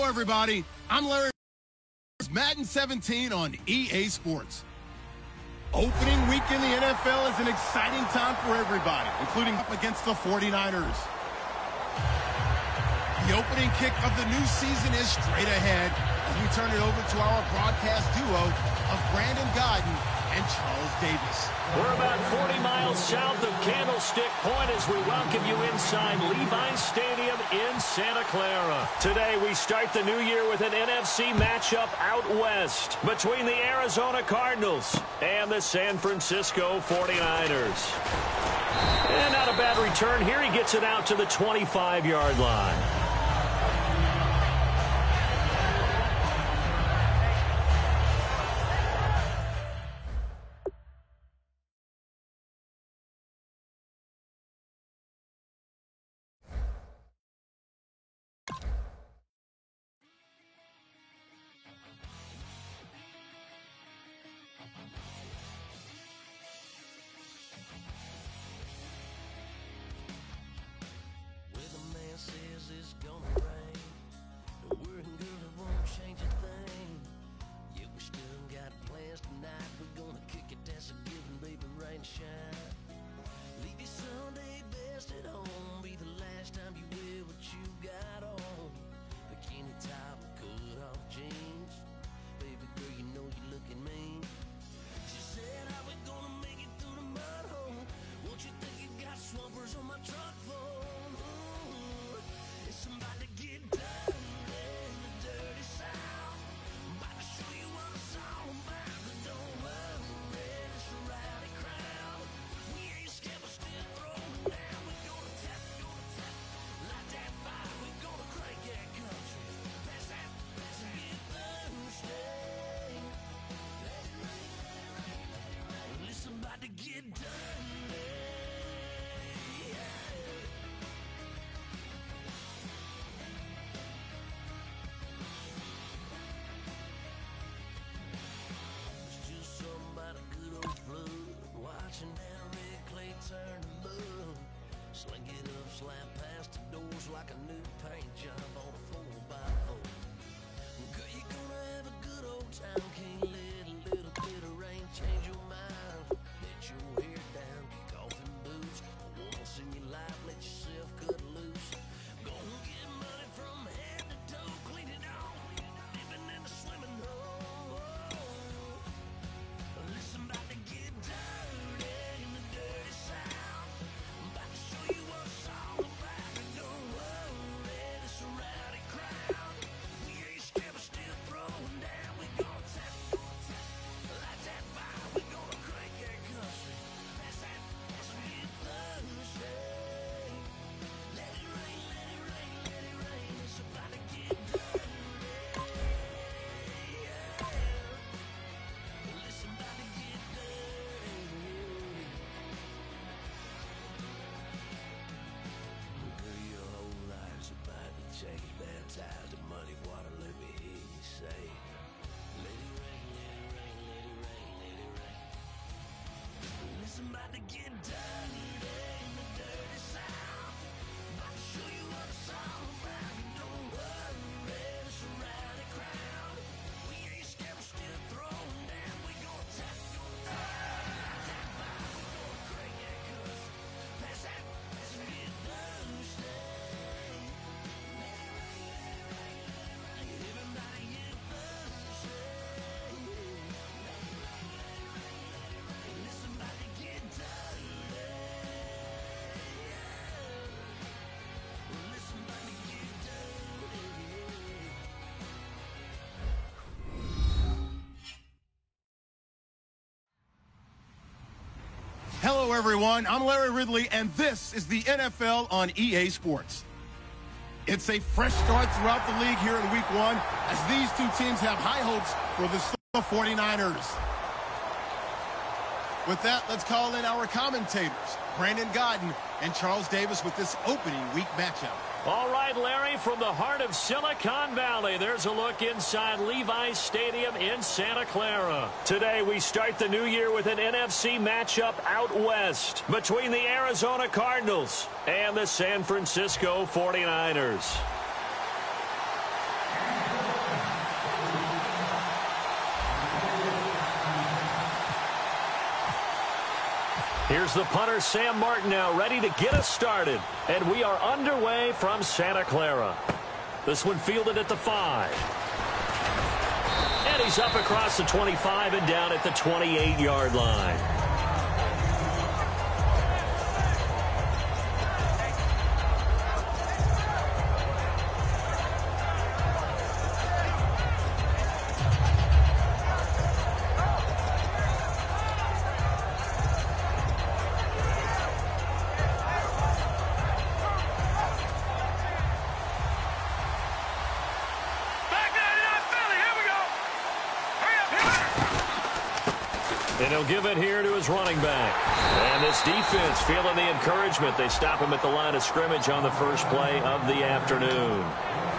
everybody. I'm Larry. Madden 17 on EA Sports. Opening week in the NFL is an exciting time for everybody, including up against the 49ers. The opening kick of the new season is straight ahead as we turn it over to our broadcast duo of Brandon Gaudin and Charles Davis. We're about 40 miles south of Candlestick Point as we welcome you inside Levi's Stadium in Santa Clara. Today we start the new year with an NFC matchup out west between the Arizona Cardinals and the San Francisco 49ers. And not a bad return here. He gets it out to the 25-yard line. Like a new paint job on a 4x4. Girl, you're gonna have a good old time. Can't let a little bit of rain change your mind. Let your hair down, kick off in boots. Once in your life, let yourself cut loose. Gonna get money from head to toe, clean it off, living in the swimming hole. Listen, about to get dirty in the dirty South. I'm about to show you what it's all about. Baptized in muddy water, let me hear you say, let it rain, let it rain, let it rain, let it rain. Listen, about to get dirty in the dirty South. About to show you what it's all about. Don't worry, it's a rowdy crowd. We ain't scared, we're still throwing down. We gonna tap, tap by, we gonna crank that cuss. Pass that, pass me a Thursday. Hello, everyone. I'm Larry Ridley, and this is the NFL on EA Sports. It's a fresh start throughout the league here in Week 1 as these two teams have high hopes for the 49ers. With that, let's call in our commentators, Brandon Gaudin and Charles Davis, with this opening week matchup. All right, Larry, from the heart of Silicon Valley, there's a look inside Levi's Stadium in Santa Clara. Today, we start the new year with an NFC matchup out west between the Arizona Cardinals and the San Francisco 49ers. Here's the punter, Sam Martin, now ready to get us started. And we are underway from Santa Clara. This one fielded at the 5. And he's up across the 25 and down at the 28-yard line. And he'll give it here to his running back. And this defense feeling the encouragement. They stop him at the line of scrimmage on the first play of the afternoon.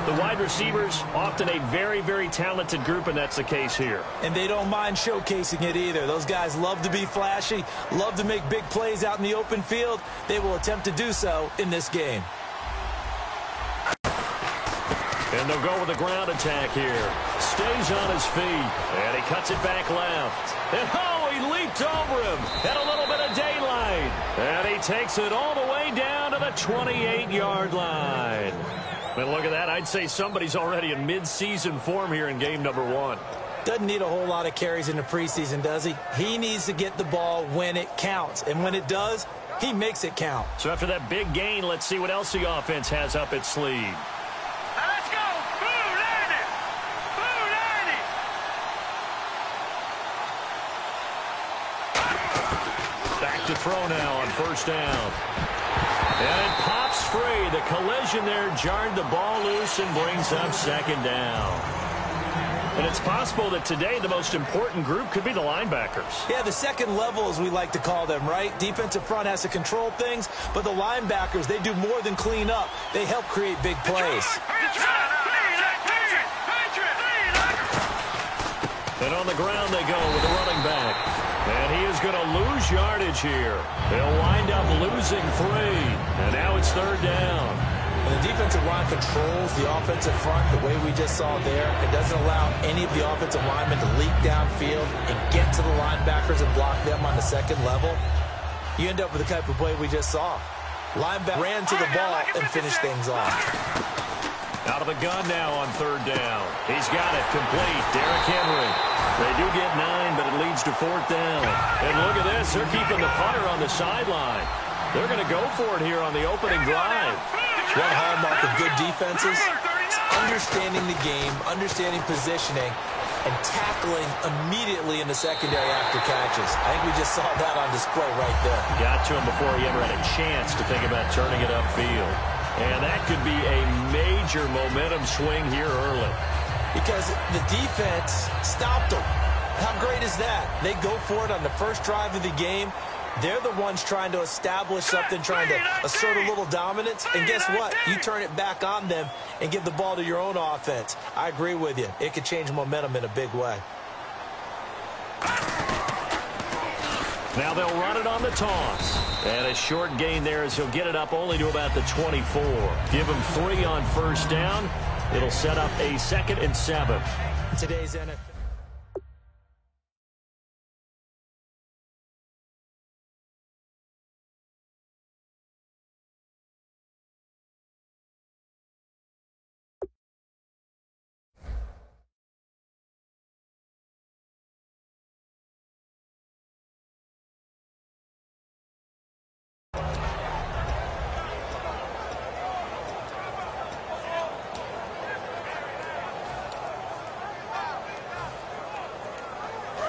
The wide receivers, often a very, very talented group, and that's the case here. And they don't mind showcasing it either. Those guys love to be flashy, love to make big plays out in the open field. They will attempt to do so in this game. And they'll go with a ground attack here. Stays on his feet. And he cuts it back left. And oh, he leaped over him. Had a little bit of daylight. And he takes it all the way down to the 28-yard line. And look at that. I'd say somebody's already in mid-season form here in game number 1. Doesn't need a whole lot of carries in the preseason, does he? He needs to get the ball when it counts. And when it does, he makes it count. So after that big gain, let's see what else the offense has up its sleeve. To throw now on first down. And it pops free. The collision there jarred the ball loose and brings up second down. And it's possible that today the most important group could be the linebackers. Yeah, the second level, as we like to call them, right? Defensive front has to control things, but the linebackers, they do more than clean up. They help create big plays. And on the ground they go with the running back. And he is going to lose yardage here. They'll wind up losing 3. And now it's third down. And the defensive line controls the offensive front the way we just saw there. It doesn't allow any of the offensive linemen to leak downfield and get to the linebackers and block them on the second level. You end up with the type of play we just saw. Linebacker ran to the ball and finished things off. Out of the gun now on third down. He's got it complete. Derrick Henry. They do get 9, but it leads to fourth down. And look at this. They're keeping the punter on the sideline. They're going to go for it here on the opening drive. One hallmark of good defenses is understanding the game, understanding positioning, and tackling immediately in the secondary after catches. I think we just saw that on display right there. Got to him before he ever had a chance to think about turning it upfield. And that could be a major momentum swing here early. Because the defense stopped them. How great is that? They go for it on the first drive of the game. They're the ones trying to establish something, trying to assert a little dominance. And guess what? You turn it back on them and give the ball to your own offense. I agree with you. It could change momentum in a big way. Now they'll run it on the toss. And a short gain there as he'll get it up only to about the 24. Give him 3 on first down. It'll set up a 2nd and 7. Today's NFL.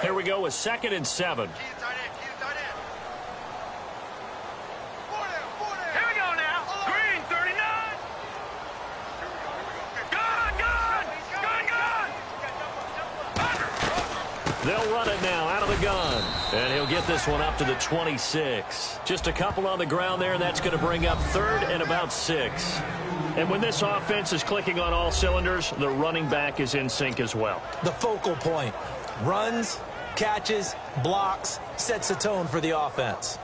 Here we go with 2nd and 7. Here we go now. Green, 39. Gun. They'll run it now out of the gun. And he'll get this one up to the 26. Just a couple on the ground there, and that's going to bring up 3rd and about 6. And when this offense is clicking on all cylinders, the running back is in sync as well. The focal point. Runs, catches, blocks, sets the tone for the offense.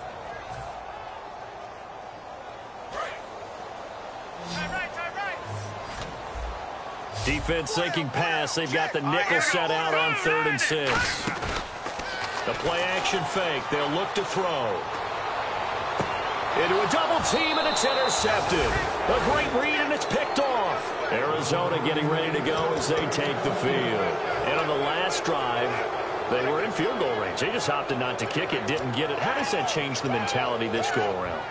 Defense sinking pass. They've got the nickel set out on 3rd and 6. The play action fake. They'll look to throw. Into a double team, and it's intercepted. A great read, and it's picked off. Arizona getting ready to go as they take the field. And on the last drive, they were in field goal range. They just opted not to kick it, didn't get it. How does that change the mentality this go-around?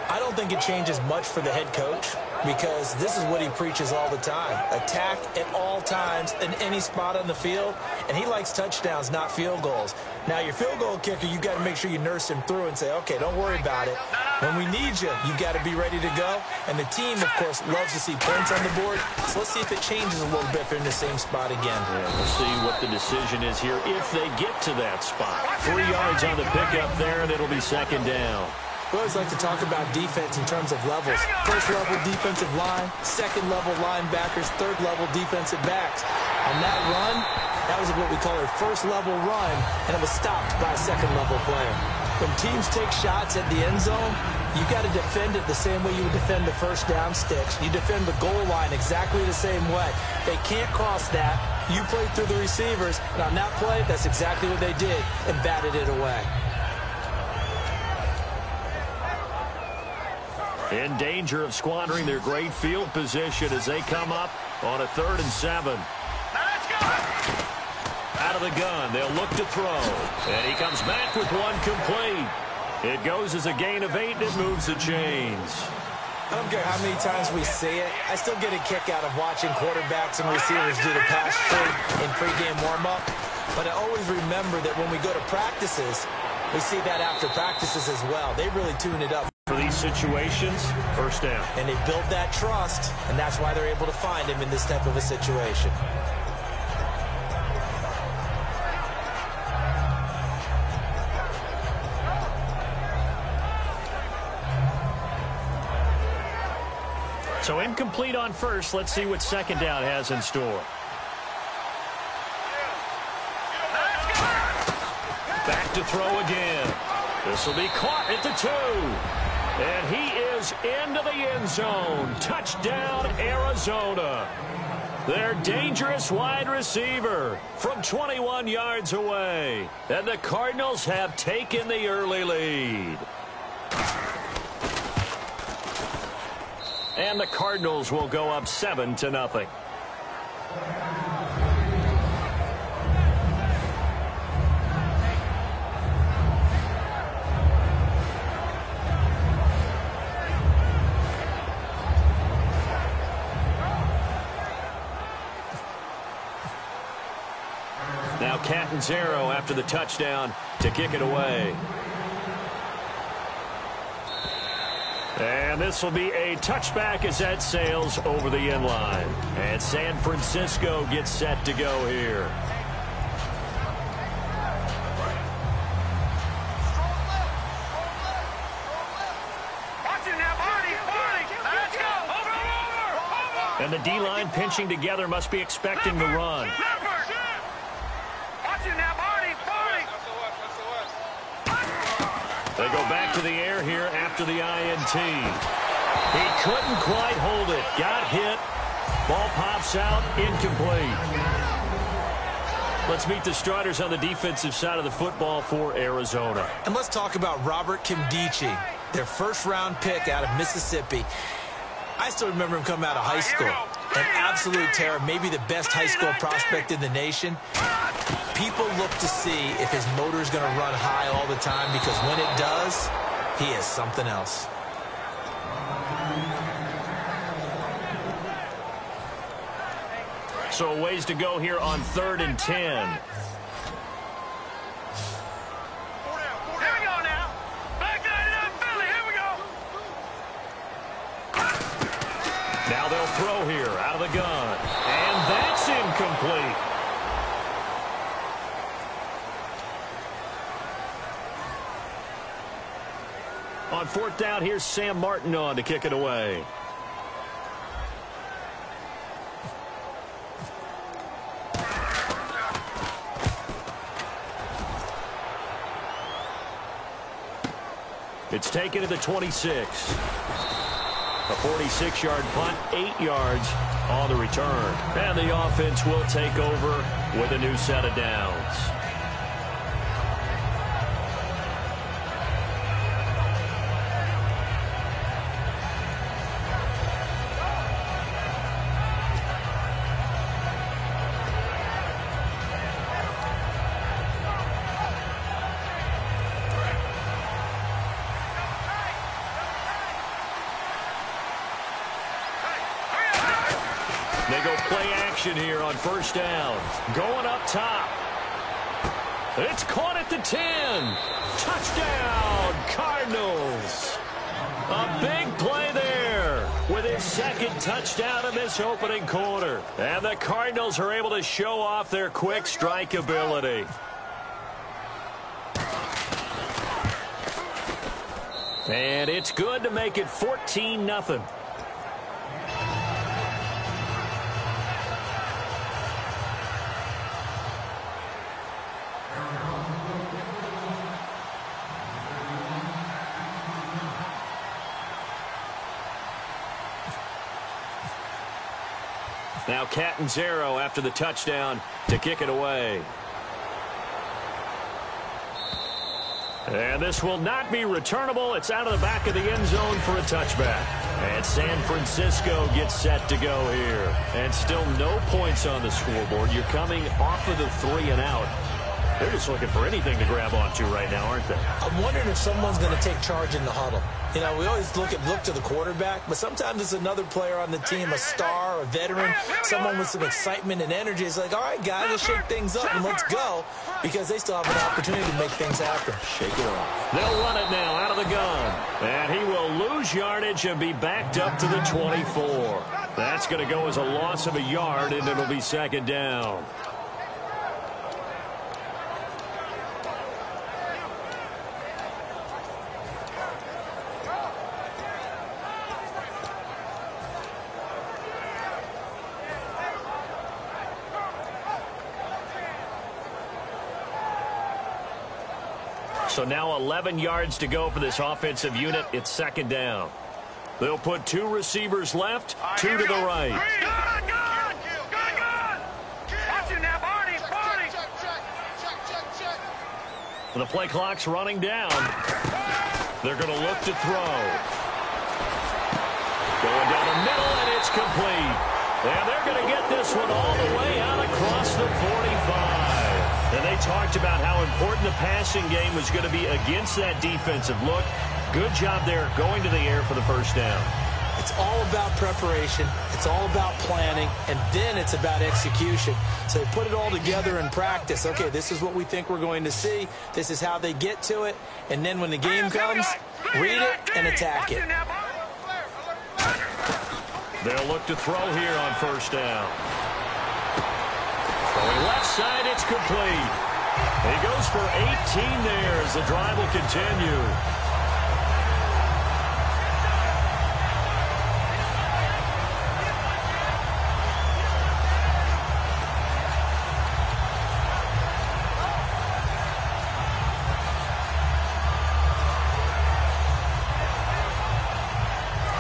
I don't think it changes much for the head coach because this is what he preaches all the time. Attack at all times in any spot on the field, and he likes touchdowns, not field goals. Now, your field goal kicker, you got to make sure you nurse him through and say, okay, don't worry about it. When we need you, you got to be ready to go. And the team, of course, loves to see points on the board. So let's see if it changes a little bit if they're in the same spot again. Yeah, we'll see what the decision is here if they get to that spot. 3 yards on the pickup there, and it'll be second down. We always like to talk about defense in terms of levels. First level defensive line, second level linebackers, third level defensive backs. On that run, that was what we call a first level run, and it was stopped by a second level player. When teams take shots at the end zone, you got to defend it the same way you would defend the first down sticks. You defend the goal line exactly the same way. They can't cross that. You play through the receivers, and on that play, that's exactly what they did and batted it away. In danger of squandering their great field position as they come up on a 3rd and 7. Let's go! Out of the gun, they'll look to throw. And he comes back with one complete. It goes as a gain of 8, and it moves the chains. I don't care how many times we see it. I still get a kick out of watching quarterbacks and receivers do the pass fake in pregame warm-up. But I always remember that when we go to practices, we see that after practices as well. They really tune it up. For these situations, first down. And they build that trust, and that's why they're able to find him in this type of a situation. So incomplete on first. Let's see what second down has in store. Back to throw again. This will be caught at the 2. And he is into the end zone. Touchdown, Arizona. Their dangerous wide receiver from 21 yards away. And the Cardinals have taken the early lead. And the Cardinals will go up 7-0. Now Catanzaro after the touchdown to kick it away. And this will be a touchback as that sails over the end line. And San Francisco gets set to go here. And the D-line pinching together must be expecting the run. They go back to the air here after the INT. He couldn't quite hold it. Got hit. Ball pops out. Incomplete. Let's meet the starters on the defensive side of the football for Arizona. And let's talk about Robert Nkemdiche, their first-round pick out of Mississippi. I still remember him coming out of high school. An absolute terror, maybe the best high school prospect in the nation. People look to see if his motor is going to run high all the time because when it does, he is something else. So a ways to go here on 3rd and 10. Here we go now. Back to Philly. Here we go. Now they'll throw here out of the gun. And that's incomplete. On 4th down, here's Sam Martin on to kick it away. It's taken to the 26. A 46-yard punt, 8 yards on the return. And the offense will take over with a new set of downs. Play action here on first down. Going up top. It's caught at the 10. Touchdown, Cardinals. A big play there with his second touchdown in this opening quarter. And the Cardinals are able to show off their quick strike ability. And it's good to make it 14-0. Now Catanzaro after the touchdown to kick it away. And this will not be returnable. It's out of the back of the end zone for a touchback. And San Francisco gets set to go here. And still no points on the scoreboard. You're coming off of the 3 and out. They're just looking for anything to grab onto right now, aren't they? I'm wondering if someone's going to take charge in the huddle. You know, we always look to the quarterback, but sometimes it's another player on the team, a star, a veteran, someone with some excitement and energy. It's like, all right, guys, let's shake things up and let's go, because they still have an opportunity to make things happen. Shake it off. They'll run it now out of the gun. And he will lose yardage and be backed up to the 24. That's going to go as a loss of a yard, and it'll be second down. So now 11 yards to go for this offensive unit. It's second down. They'll put 2 receivers left, 2 to the right. Watch it now, Barney. The play clock's running down. They're going to look to throw. Going down the middle, and it's complete. And they're going to get this one all the way out across the 45. And they talked about how important the passing game was going to be against that defensive look. Good job there going to the air for the first down. It's all about preparation. It's all about planning. And then it's about execution. So they put it all together in practice. Okay, this is what we think we're going to see. This is how they get to it. And then when the game comes, read it and attack it. They'll look to throw here on first down. Throwing left side, it's complete. He goes for 18 there as the drive will continue.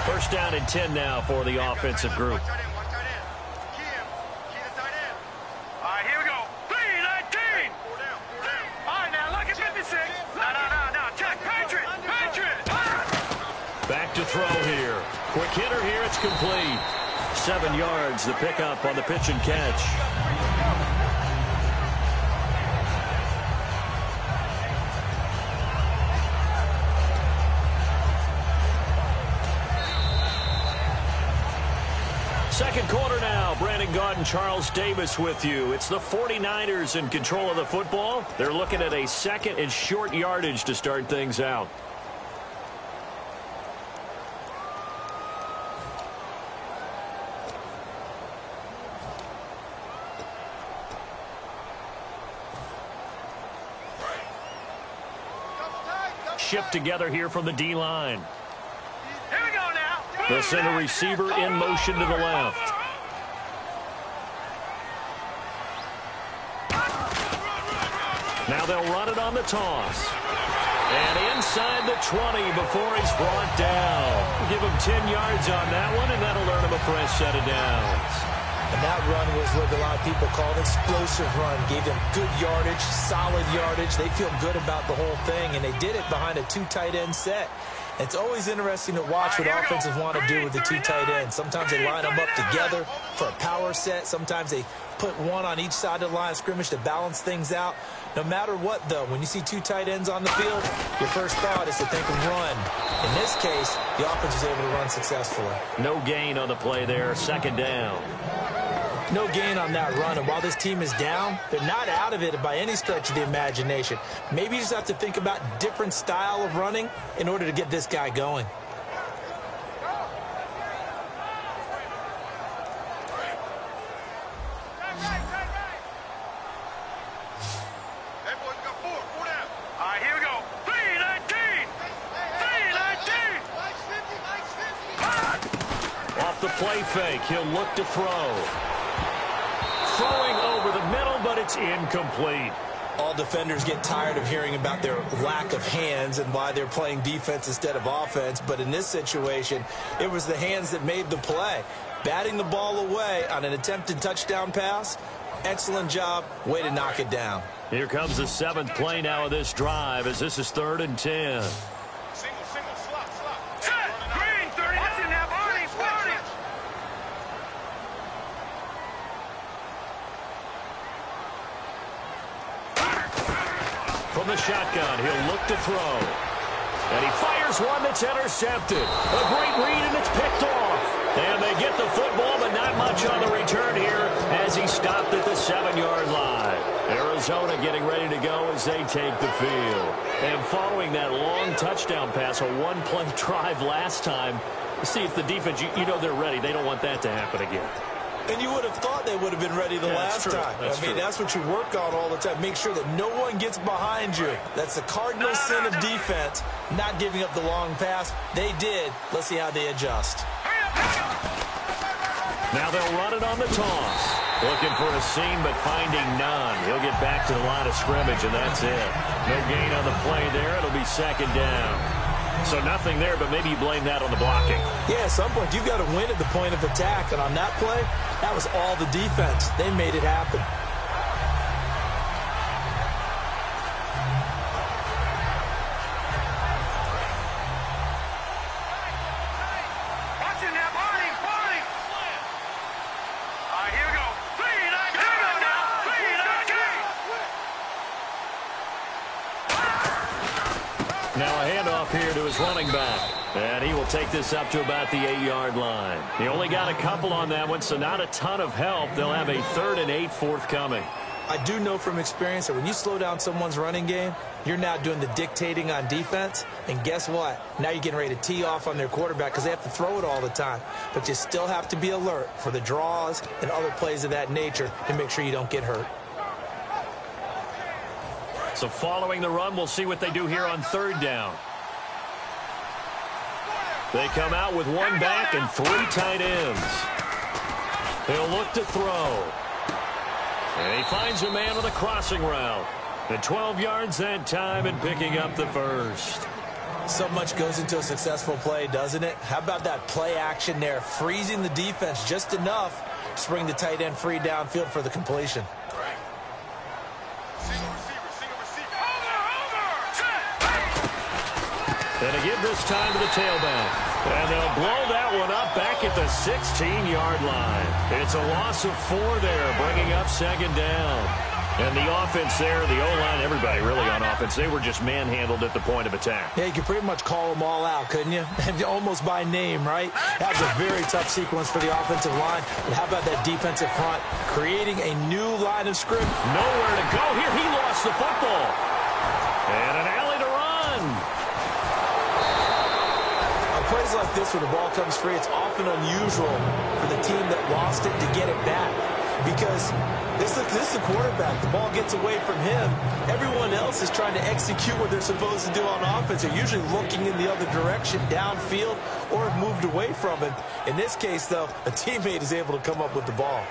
First down and 10 now for the offensive group. Back to throw here. Quick hitter here. It's complete. 7 yards, the pickup on the pitch and catch. Second quarter now. Brandon Gaudin, Charles Davis with you. It's the 49ers in control of the football. They're looking at a second and short yardage to start things out. Shift together here from the D-line. Here we go now. They'll send a receiver in motion to the left. Now they'll run it on the toss. And inside the 20 before he's brought down. Give him 10 yards on that one, and that'll earn him a fresh set of downs. And that run was what a lot of people call an explosive run. Gave them good yardage, solid yardage. They feel good about the whole thing, and they did it behind a 2 tight end set. It's always interesting to watch what offenses want to do with the 2 tight ends. Sometimes they line them up together for a power set. Sometimes they put one on each side of the line of scrimmage to balance things out. No matter what, though, when you see 2 tight ends on the field, your first thought is to think of run. In this case, the offense was able to run successfully. No gain on the play there. Second down. No gain on that run, and while this team is down, they're not out of it by any stretch of the imagination. Maybe you just have to think about different style of running in order to get this guy going. The play fake. He'll look to throw. Throwing over the middle, but it's incomplete. All defenders get tired of hearing about their lack of hands and why they're playing defense instead of offense. But in this situation, it was the hands that made the play. Batting the ball away on an attempted touchdown pass. Excellent job. Way to knock it down. Here comes the 7th play now of this drive as this is 3rd and 10. From the shotgun, he'll look to throw. And he fires one that's intercepted. A great read, and it's picked off. And they get the football, but not much on the return here as he stopped at the 7-yard line. Arizona getting ready to go as they take the field. And following that long touchdown pass, a one-play drive last time, see if the defense, you know they're ready. They don't want that to happen again. And you would have thought they would have been ready the last time. That's what you work on all the time. Make sure that no one gets behind you. That's the cardinal sin of defense, not giving up the long pass. They did. Let's see how they adjust. Now they'll run it on the toss. Looking for a seam, but finding none. He'll get back to the line of scrimmage, and that's it. No gain on the play there. It'll be 2nd down. So nothing there, but maybe you blame that on the blocking. Yeah, at some point, you've got to win at the point of attack. And on that play, that was all the defense. They made it happen. Now a handoff here to his running back. And he will take this up to about the 8-yard line. He only got a couple on that one, so not a ton of help. They'll have a 3rd and 8 forthcoming. I do know from experience that when you slow down someone's running game, you're now doing the dictating on defense. And guess what? Now you're getting ready to tee off on their quarterback because they have to throw it all the time. But you still have to be alert for the draws and other plays of that nature to make sure you don't get hurt. So following the run, we'll see what they do here on 3rd down. They come out with one back and 3 tight ends. He'll look to throw. And he finds a man with a crossing route. And 12 yards that time and picking up the 1st. So much goes into a successful play, doesn't it? How about that play action there? Freezing the defense just enough to bring the tight end free downfield for the completion. And to give this time to the tailback. And they'll blow that one up back at the 16-yard line. It's a loss of 4 there, bringing up 2nd down. And the offense there, the O-line, everybody really on offense, they were just manhandled at the point of attack. Yeah, you could pretty much call them all out, couldn't you? Almost by name, right? That was a very tough sequence for the offensive line. But how about that defensive front? Creating a new line of scrimmage. Nowhere to go here. He lost the football. And an alley to run. Plays like this, when the ball comes free, it's often unusual for the team that lost it to get it back. Because this is the quarterback. The ball gets away from him. Everyone else is trying to execute what they're supposed to do on offense. They're usually looking in the other direction, downfield, or have moved away from it. In this case, though, a teammate is able to come up with the ball.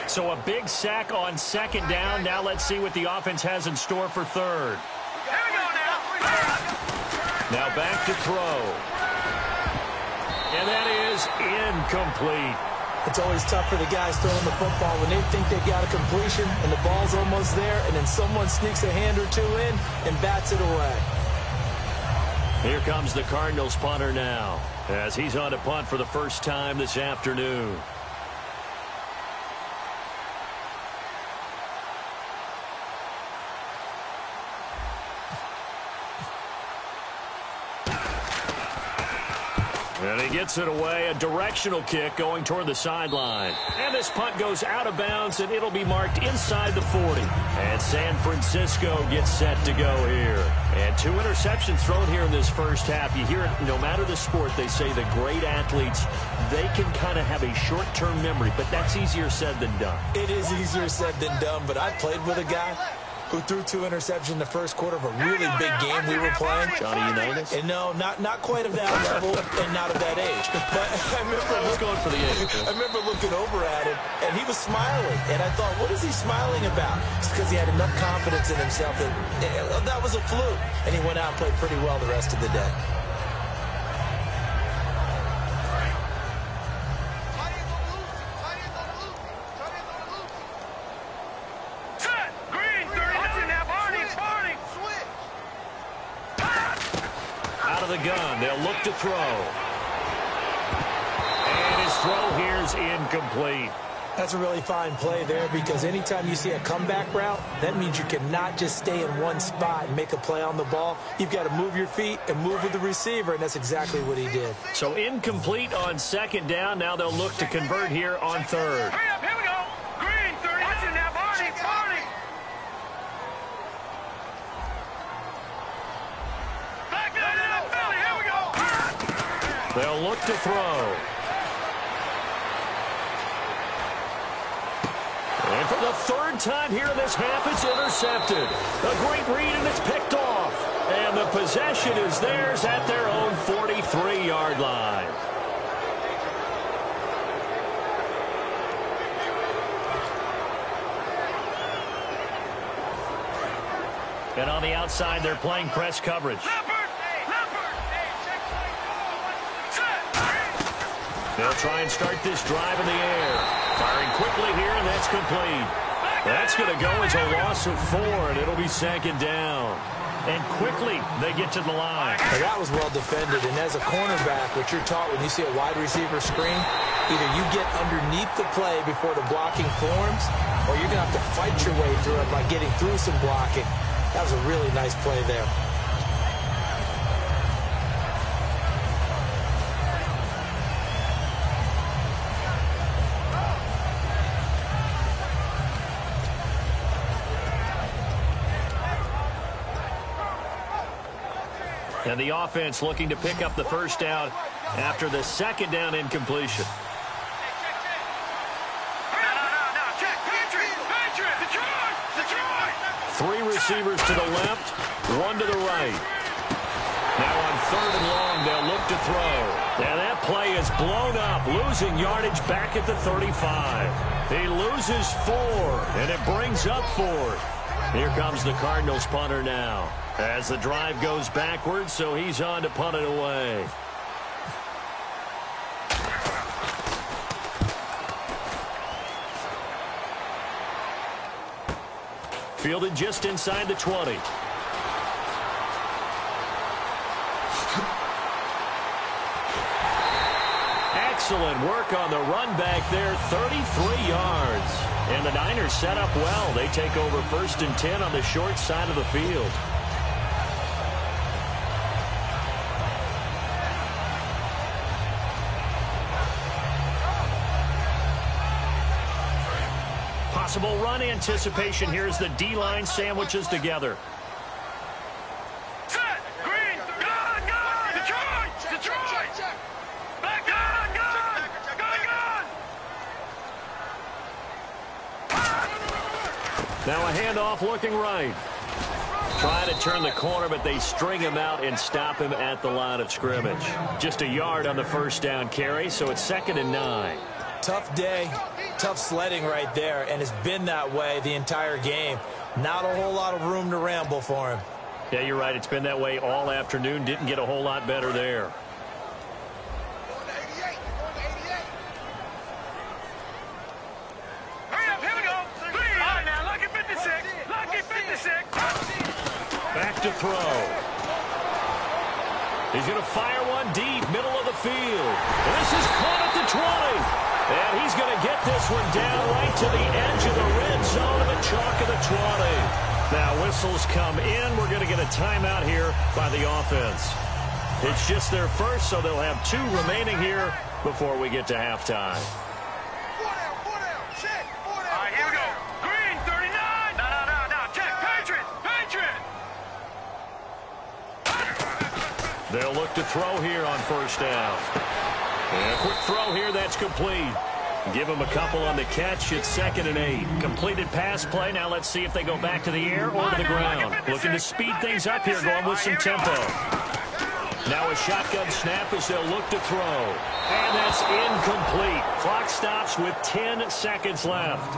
So a big sack on 2nd down. Now let's see what the offense has in store for 3rd. Now back to throw. And that is incomplete. It's always tough for the guys throwing the football when they think they got a completion and the ball's almost there, and then someone sneaks a hand or two in and bats it away. Here comes the Cardinals punter now as he's on to punt for the first time this afternoon. And he gets it away, a directional kick going toward the sideline. And this punt goes out of bounds, and it'll be marked inside the 40. And San Francisco gets set to go here. And 2 interceptions thrown here in this first half. You hear it, no matter the sport, they say the great athletes, they can kind of have a short-term memory, but that's easier said than done. It is easier said than done, but I played with a guy who threw 2 interceptions in the first quarter of a really big game we were playing. Johnny Unitas? And no, not quite of that level and not of that age. But I remember looking over at him, and he was smiling. And I thought, what is he smiling about? It's because he had enough confidence in himself that was a fluke. And he went out and played pretty well the rest of the day. The gun. They'll look to throw. And his throw here is incomplete. That's a really fine play there, because anytime you see a comeback route, that means you cannot just stay in one spot and make a play on the ball. You've got to move your feet and move with the receiver, and that's exactly what he did. So incomplete on second down. Now they'll look to convert here on third. Hurry up, here we go. Green, 30. Watch it now, Barney. They'll look to throw. And for the 3rd time here in this half, it's intercepted. A great read, and it's picked off. And the possession is theirs at their own 43-yard line. And on the outside, they're playing press coverage. They'll try and start this drive in the air. Firing quickly here, and that's complete. That's going to go as a loss of 4, and it'll be 2nd down. And quickly, they get to the line. Now, that was well defended, and as a cornerback, what you're taught when you see a wide receiver screen, either you get underneath the play before the blocking forms, or you're going to have to fight your way through it by getting through some blocking. That was a really nice play there. And the offense looking to pick up the first down after the 2nd down incompletion. Three receivers to the left, 1 to the right. Now on 3rd and long, they'll look to throw. And that play is blown up, losing yardage back at the 35. He loses 4, and it brings up 4th. Here comes the Cardinals punter now, as the drive goes backwards, so he's on to punt it away. Fielded just inside the 20. Excellent work on the run back there, 33 yards. And the Niners set up well. They take over 1st and 10 on the short side of the field. Possible run anticipation here as the D-line sandwiches together. Now a handoff looking right. Trying to turn the corner, but they string him out and stop him at the line of scrimmage. Just a yard on the first down carry, so it's 2nd and 9. Tough day, tough sledding right there, and it's been that way the entire game. Not a whole lot of room to ramble for him. Yeah, you're right. It's been that way all afternoon. Didn't get a whole lot better there. Back to throw. He's going to fire one deep, middle of the field. And this is caught at the 20. And he's going to get this one down right to the edge of the red zone of the chalk of the 20. Now whistles come in. We're going to get a timeout here by the offense. It's just their first, so they'll have 2 remaining here before we get to halftime. 4 down, check, 4 down. All right, here we go. Green, 39. No, check, Patriot. They'll look to throw here on first down. And a quick throw here, that's complete. Give them a couple on the catch. It's 2nd and 8. Completed pass play. Now let's see if they go back to the air or to the ground. Looking to speed things up here, going with some tempo. Now a shotgun snap as they'll look to throw. And that's incomplete. Clock stops with 10 seconds left.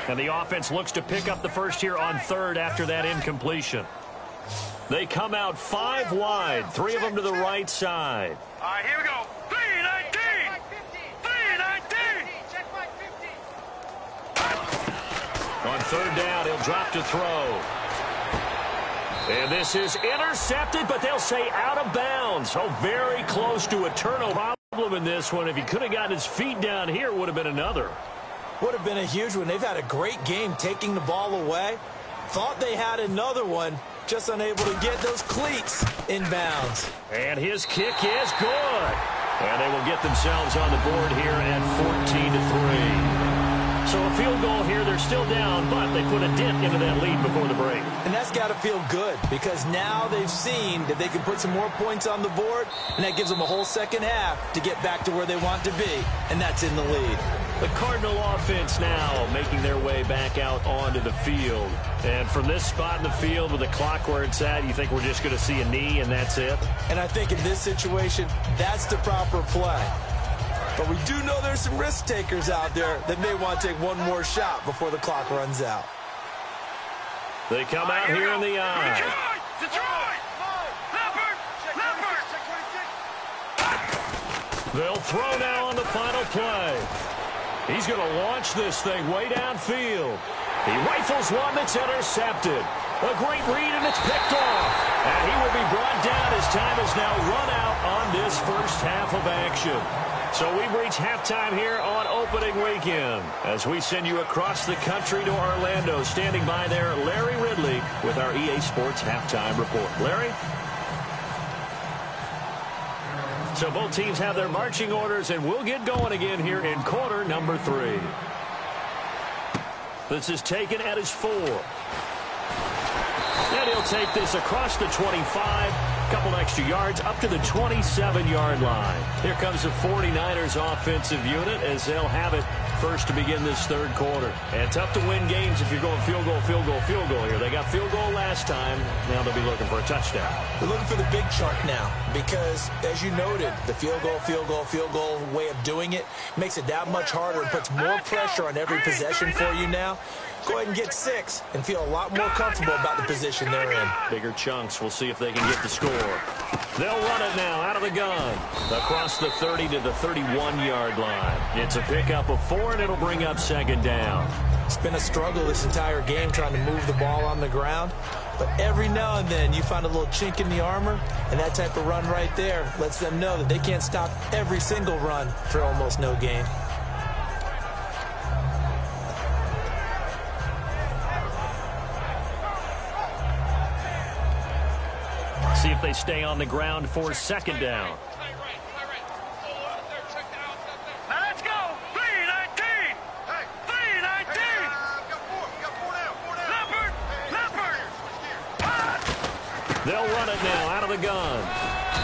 And the offense looks to pick up the first here on 3rd after that incompletion. They come out 5 wide, 3 of them to the right side. All right, here we go. 3-19. 3-19. On 3rd down, he'll drop to throw. And this is intercepted, but they'll say out of bounds. Oh, very close to a turnover problem in this one. If he could have gotten his feet down here, it would have been another. Would have been a huge one. They've had a great game taking the ball away. Thought they had another one, just unable to get those cleats in bounds. And his kick is good. And they will get themselves on the board here at 14-3. So a field goal here, they're still down, but they put a dent into that lead before the break. And that's got to feel good because now they've seen that they can put some more points on the board, and that gives them a whole second half to get back to where they want to be, and that's in the lead. The Cardinal offense now making their way back out onto the field. And from this spot in the field with the clock where it's at, you think we're just going to see a knee and that's it? And I think in this situation, that's the proper play. But we do know there's some risk takers out there that may want to take one more shot before the clock runs out. They come out here in the eye. Detroit! Leopard! They'll throw now on the final play. He's going to launch this thing way downfield. He rifles one that's intercepted. A great read, and it's picked off. And he will be brought down as time is now run out on this first half of action. So we've reached halftime here on opening weekend as we send you across the country to Orlando. Standing by there, Larry Ridley with our EA Sports Halftime Report. Larry? So both teams have their marching orders, and we'll get going again here in quarter number 3. This is taken at his 4. And he'll take this across the 25. Couple extra yards up to the 27-yard line. Here comes the 49ers offensive unit as they'll have it first to begin this third quarter. And tough to win games if you're going field goal here. They got field goal last time. Now they'll be looking for a touchdown. They're looking for the big chunk now because, as you noted, the field goal way of doing it makes it that much harder and puts more pressure on every possession for you now. Go ahead and get 6 and feel a lot more comfortable about the position they're in. Bigger chunks. We'll see if they can get the score. They'll run it now out of the gun. Across the 30 to the 31-yard line. It's a pickup of 4, and it'll bring up second down. It's been a struggle this entire game trying to move the ball on the ground. But every now and then you find a little chink in the armor, and that type of run right there lets them know that they can't stop every single run for almost no gain. See if they stay on the ground for second down. Now let's go. 3-19. 3-19. Leopard. They'll run it now out of the gun.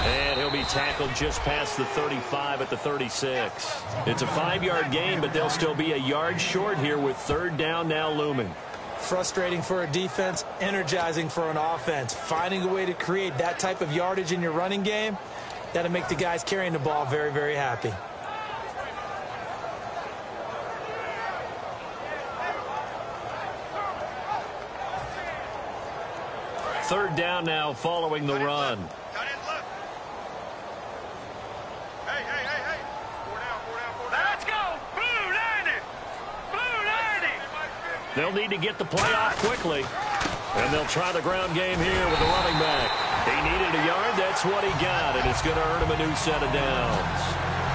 And he'll be tackled just past the 35 at the 36. It's a 5-yard gain, but they'll still be a yard short here with third down now looming. Frustrating for a defense, energizing for an offense. Finding a way to create that type of yardage in your running game, that'll make the guys carrying the ball very, very happy. Third down now following the run. Hey. 4 down. Let's go. Blue 90. They'll need to get the play off quickly. And they'll try the ground game here with the running back. He needed a yard. That's what he got, and it's going to earn him a new set of downs.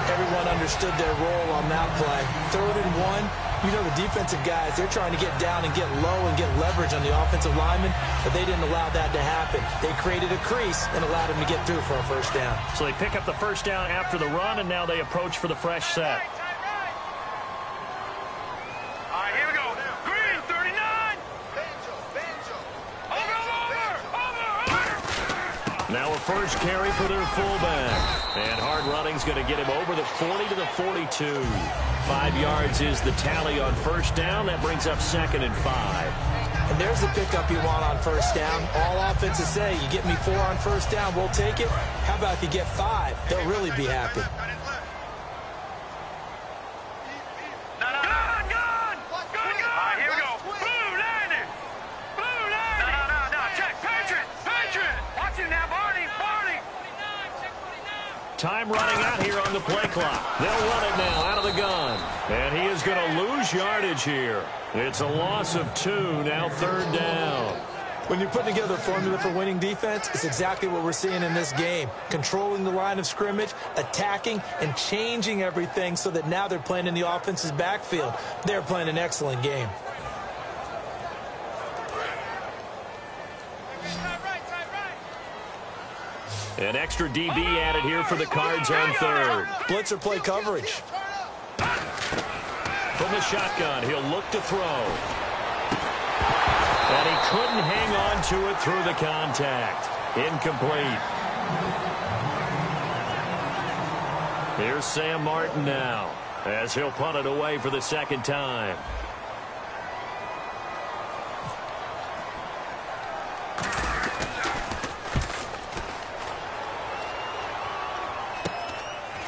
Everyone understood their role on that play. 3rd and 1. You know the defensive guys, they're trying to get down and get low and get leverage on the offensive lineman, but they didn't allow that to happen. They created a crease and allowed him to get through for a first down. So they pick up the first down after the run, and now they approach for the fresh set. All right, here we go. Green, 39. Over. Now a first carry for their fullback. And hard running's going to get him over the 40 to the 42. 5 yards is the tally on first down. That brings up 2nd and 5. And there's the pickup you want on first down. All offenses say, you get me 4 on first down, we'll take it. How about if you get 5? They'll really be happy. Time running out here on the play clock. They'll run it now out of the gun. And he is going to lose yardage here. It's a loss of 2, now 3rd down. When you're putting together a formula for winning defense, it's exactly what we're seeing in this game. Controlling the line of scrimmage, attacking, and changing everything so that now they're playing in the offense's backfield. They're playing an excellent game. An extra DB added here for the Cards on 3rd. Blitzer play coverage. From the shotgun, he'll look to throw. And he couldn't hang on to it through the contact. Incomplete. Here's Sam Martin now, as he'll punt it away for the 2nd time.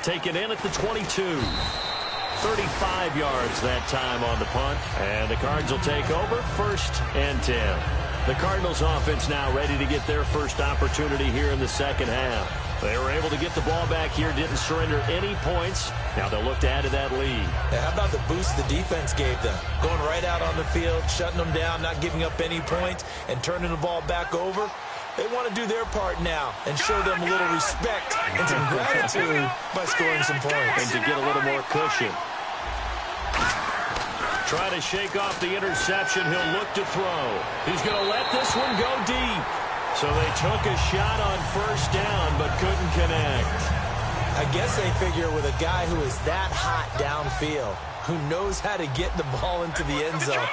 Taken in at the 22. 35 yards that time on the punt. And the Cards will take over 1st and 10. The Cardinals offense now ready to get their first opportunity here in the second half. They were able to get the ball back here, didn't surrender any points. Now they'll look to add to that lead. Yeah, how about the boost the defense gave them? Going right out on the field, shutting them down, not giving up any points, and turning the ball back over. They want to do their part now and show them a little respect and some gratitude by scoring some points. And to get a little more cushion. Try to shake off the interception. He'll look to throw. He's going to let this one go deep. So they took a shot on first down but couldn't connect. I guess they figure with a guy who is that hot downfield, who knows how to get the ball into the end zone,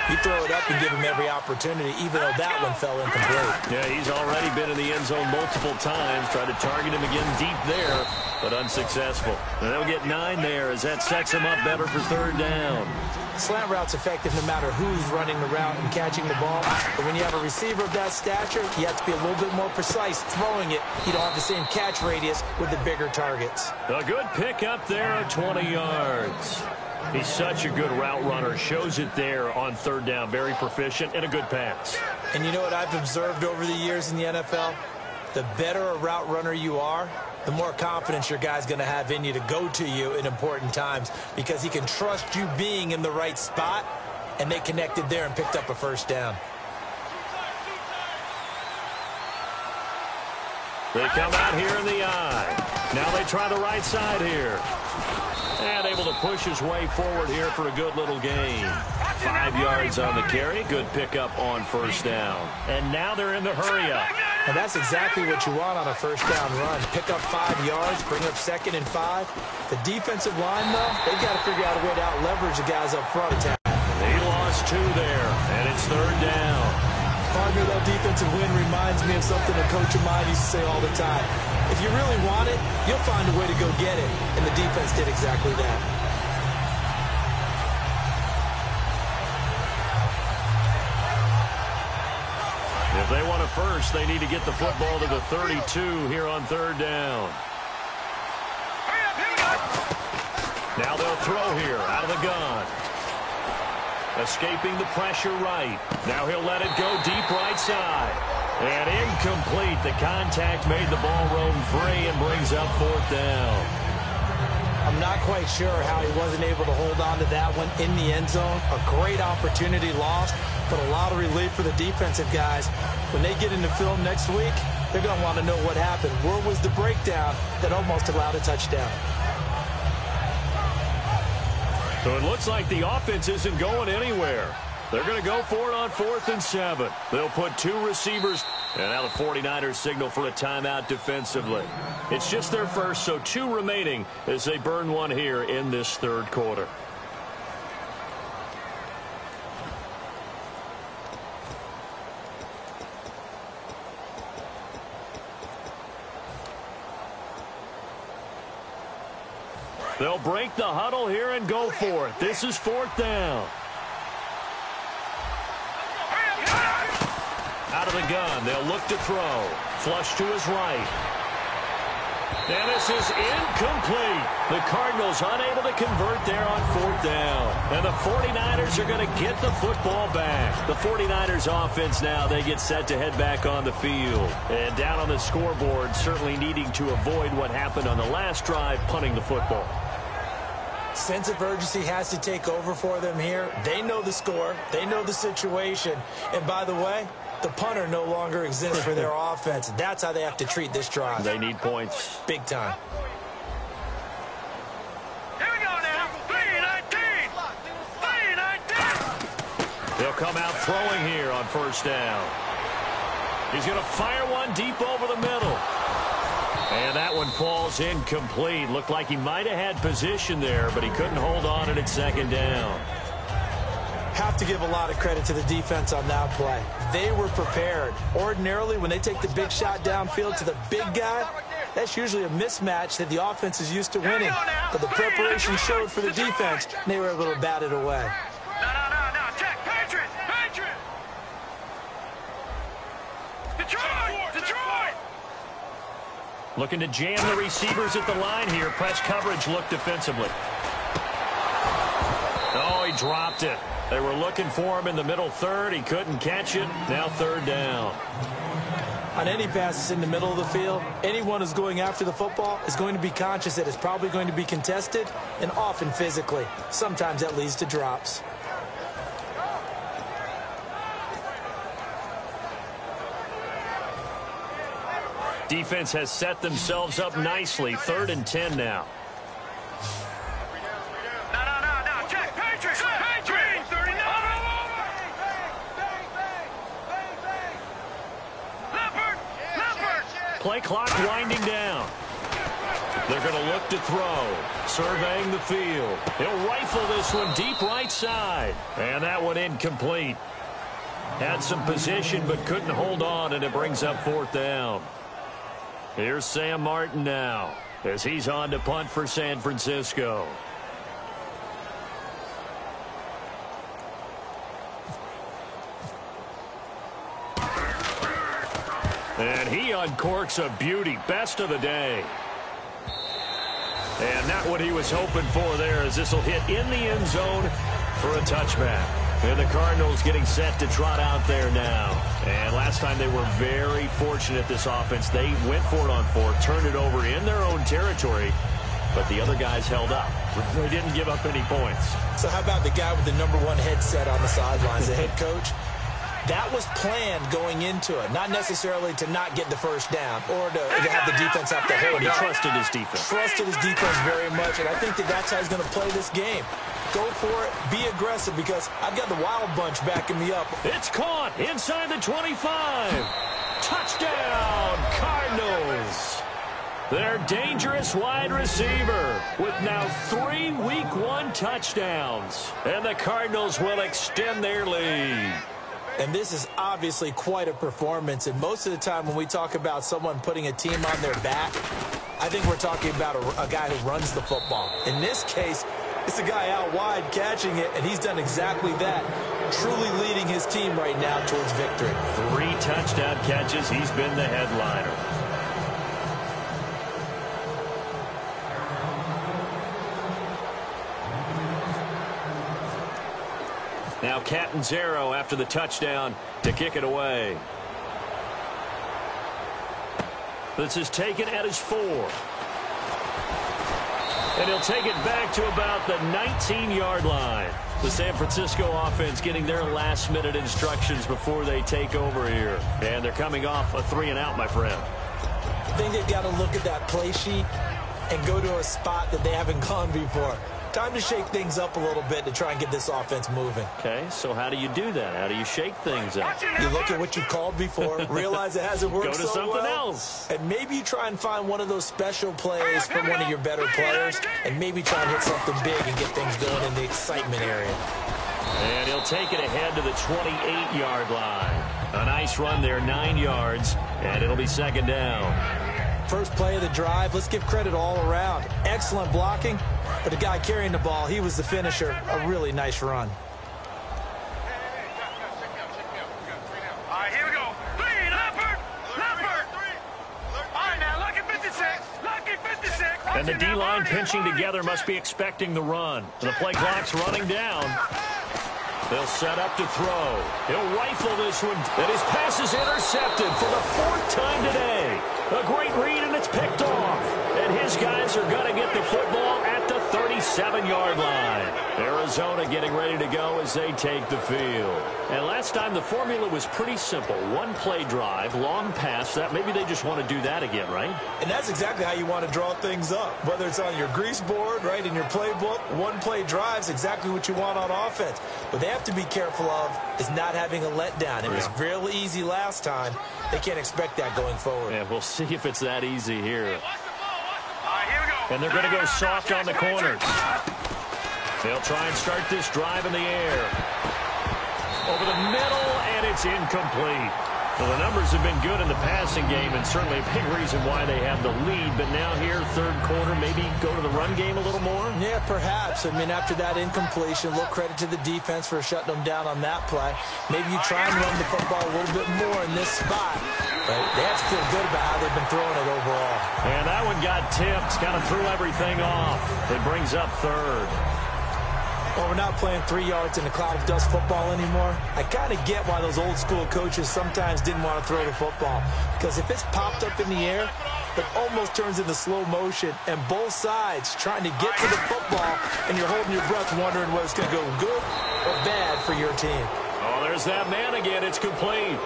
you throw it up and give him every opportunity, even though that one fell incomplete. Yeah, he's already been in the end zone multiple times. Tried to target him again deep there, but unsuccessful. And they'll get 9 there as that sets him up better for 3rd down. Slant route's effective no matter who's running the route and catching the ball. But when you have a receiver of that stature, you have to be a little bit more precise throwing it. You don't have the same catch radius with the bigger targets. A good pick up there at 20 yards. He's such a good route runner. Shows it there on 3rd down. Very proficient and a good pass. And you know what I've observed over the years in the NFL? The better a route runner you are, the more confidence your guy's going to have in you to go to you in important times because he can trust you being in the right spot, and they connected there and picked up a first down. They come out here in the eye. Now they try the right side here. And able to push his way forward here for a good little gain. 5 yards on the carry. Good pickup on first down. And now they're in the hurry-up. And that's exactly what you want on a first down run. Pick up 5 yards, bring up 2nd and 5. The defensive line, though, they've got to figure out a way to out-leverage the guys up front. He lost 2 there, and it's 3rd down. Partner, that defensive win reminds me of something a coach of mine used to say all the time. If you really want it, you'll find a way to go get it. And the defense did exactly that. If they want a first, they need to get the football to the 32 here on 3rd down. Now they'll throw here out of the gun. Escaping the pressure right. Now he'll let it go deep right side. And incomplete. The contact made the ball roam free and brings up 4th down. I'm not quite sure how he wasn't able to hold on to that one in the end zone. A great opportunity lost, but a lot of relief for the defensive guys. When they get into film next week, they're going to want to know what happened. Where was the breakdown that almost allowed a touchdown? So it looks like the offense isn't going anywhere. They're going to go for it on 4th and 7. They'll put 2 receivers, and now the 49ers signal for a timeout defensively. It's just their first, so 2 remaining as they burn one here in this 3rd quarter. They'll break the huddle here and go for it. This is 4th down. Out of the gun, they'll look to throw. Flush to his right. And this is incomplete. The Cardinals unable to convert there on 4th down. And the 49ers are going to get the football back. The 49ers offense now, they get set to head back on the field. And down on the scoreboard, certainly needing to avoid what happened on the last drive, punting the football. Sense of urgency has to take over for them here. They know the score. They know the situation. And by the way, the punter no longer exists for their offense. That's how they have to treat this drive. They need points. Big time. Here we go now. 3-19. 3-19. They'll come out throwing here on 1st down. He's going to fire one deep over the middle. And that one falls incomplete. Looked like he might have had position there, but he couldn't hold on it at 2nd down. Have to give a lot of credit to the defense on that play. They were prepared. Ordinarily, when they take the big shot downfield to the big guy, that's usually a mismatch that the offense is used to winning. But the preparation showed for the defense, and they were able to bat it away. No. Check. Patriot. Detroit. Looking to jam the receivers at the line here. Press coverage look defensively. Oh, he dropped it. They were looking for him in the middle 3rd. He couldn't catch it. Now 3rd down. On any passes in the middle of the field, anyone who's going after the football is going to be conscious that it's probably going to be contested, and often physically. Sometimes that leads to drops. Defense has set themselves up nicely. 3rd and 10 now. No. Check. Patriot. 39. Leopard. Play clock winding down. They're going to look to throw. Surveying the field. He'll rifle this one deep right side. And that one incomplete. Had some position but couldn't hold on, and it brings up 4th down. Here's Sam Martin now as he's on to punt for San Francisco. And he uncorks a beauty. Best of the day. And not what he was hoping for there, as this will hit in the end zone for a touchback. And the Cardinals getting set to trot out there now. And last time they were very fortunate, this offense. They went for it on 4, turned it over in their own territory, but the other guys held up. They didn't give up any points. So how about the guy with the #1 headset on the sidelines, the head coach? That was planned going into it, not necessarily to not get the 1st down or to have the defense have to hold it. He trusted his defense. Trusted his defense very much, and I think that's how he's going to play this game. Go for it, be aggressive, because I've got the Wild Bunch backing me up. It's caught inside the 25. Touchdown, Cardinals. Their dangerous wide receiver with now 3 Week 1 touchdowns. And the Cardinals will extend their lead. And this is obviously quite a performance. And most of the time when we talk about someone putting a team on their back, I think we're talking about a guy who runs the football. In this case, it's a guy out wide catching it, and he's done exactly that, truly leading his team right now towards victory. 3 touchdown catches. He's been the headliner. Now Catanzaro after the touchdown to kick it away. This is taken at his 4. And he'll take it back to about the 19-yard line. The San Francisco offense getting their last-minute instructions before they take over here. And they're coming off a 3-and-out, my friend. I think they've got to look at that play sheet and go to a spot that they haven't gone before. Time to shake things up a little bit to try and get this offense moving. Okay, so how do you do that? How do you shake things up? You look at what you've called before, realize it hasn't worked Go to so something well, else. and maybe you try and find one of those special plays from one of your better players, and maybe try and hit something big and get things going in the excitement area. And he'll take it ahead to the 28-yard line. A nice run there, 9 yards, and it'll be second down. First play of the drive, let's give credit all around. Excellent blocking, but the guy carrying the ball, he was the finisher. A really nice run. All right, here we go. Three, Leopard! Leopard! All right, now, lucky 56. Lucky 56. And the D-line pinching together must be expecting the run. The play clock's running down. They'll set up to throw. He'll rifle this one. And his pass is intercepted for the 4th time today. A great read, and it's picked off. And his guys are going to get the football at the 37-yard line. Arizona getting ready to go as they take the field. And last time the formula was pretty simple. One play drive, long pass. That maybe they just want to do that again, right? And that's exactly how you want to draw things up. Whether it's on your grease board, right, in your playbook, one play drive's exactly what you want on offense. What they have to be careful of is not having a letdown. It was real easy last time. They can't expect that going forward. Yeah, we'll see if it's that easy here. All right, here we go. And they're going to go soft on the corners. They'll try and start this drive in the air. Over the middle, and it's incomplete. Well, the numbers have been good in the passing game, and certainly a big reason why they have the lead. But now here, third quarter, maybe go to the run game a little more? Yeah, perhaps. I mean, after that incompletion, a little credit to the defense for shutting them down on that play. Maybe you try and run the football a little bit more in this spot. But they have to feel good about how they've been throwing it overall. And that one got tipped, kind of threw everything off. It brings up third. Well, we're not playing 3 yards in a cloud of dust football anymore. I kind of get why those old school coaches sometimes didn't want to throw the football. Because if it's popped up in the air, it almost turns into slow motion. And both sides trying to get to the football, and you're holding your breath wondering whether it's going to go good or bad for your team. Oh, there's that man again. It's complete.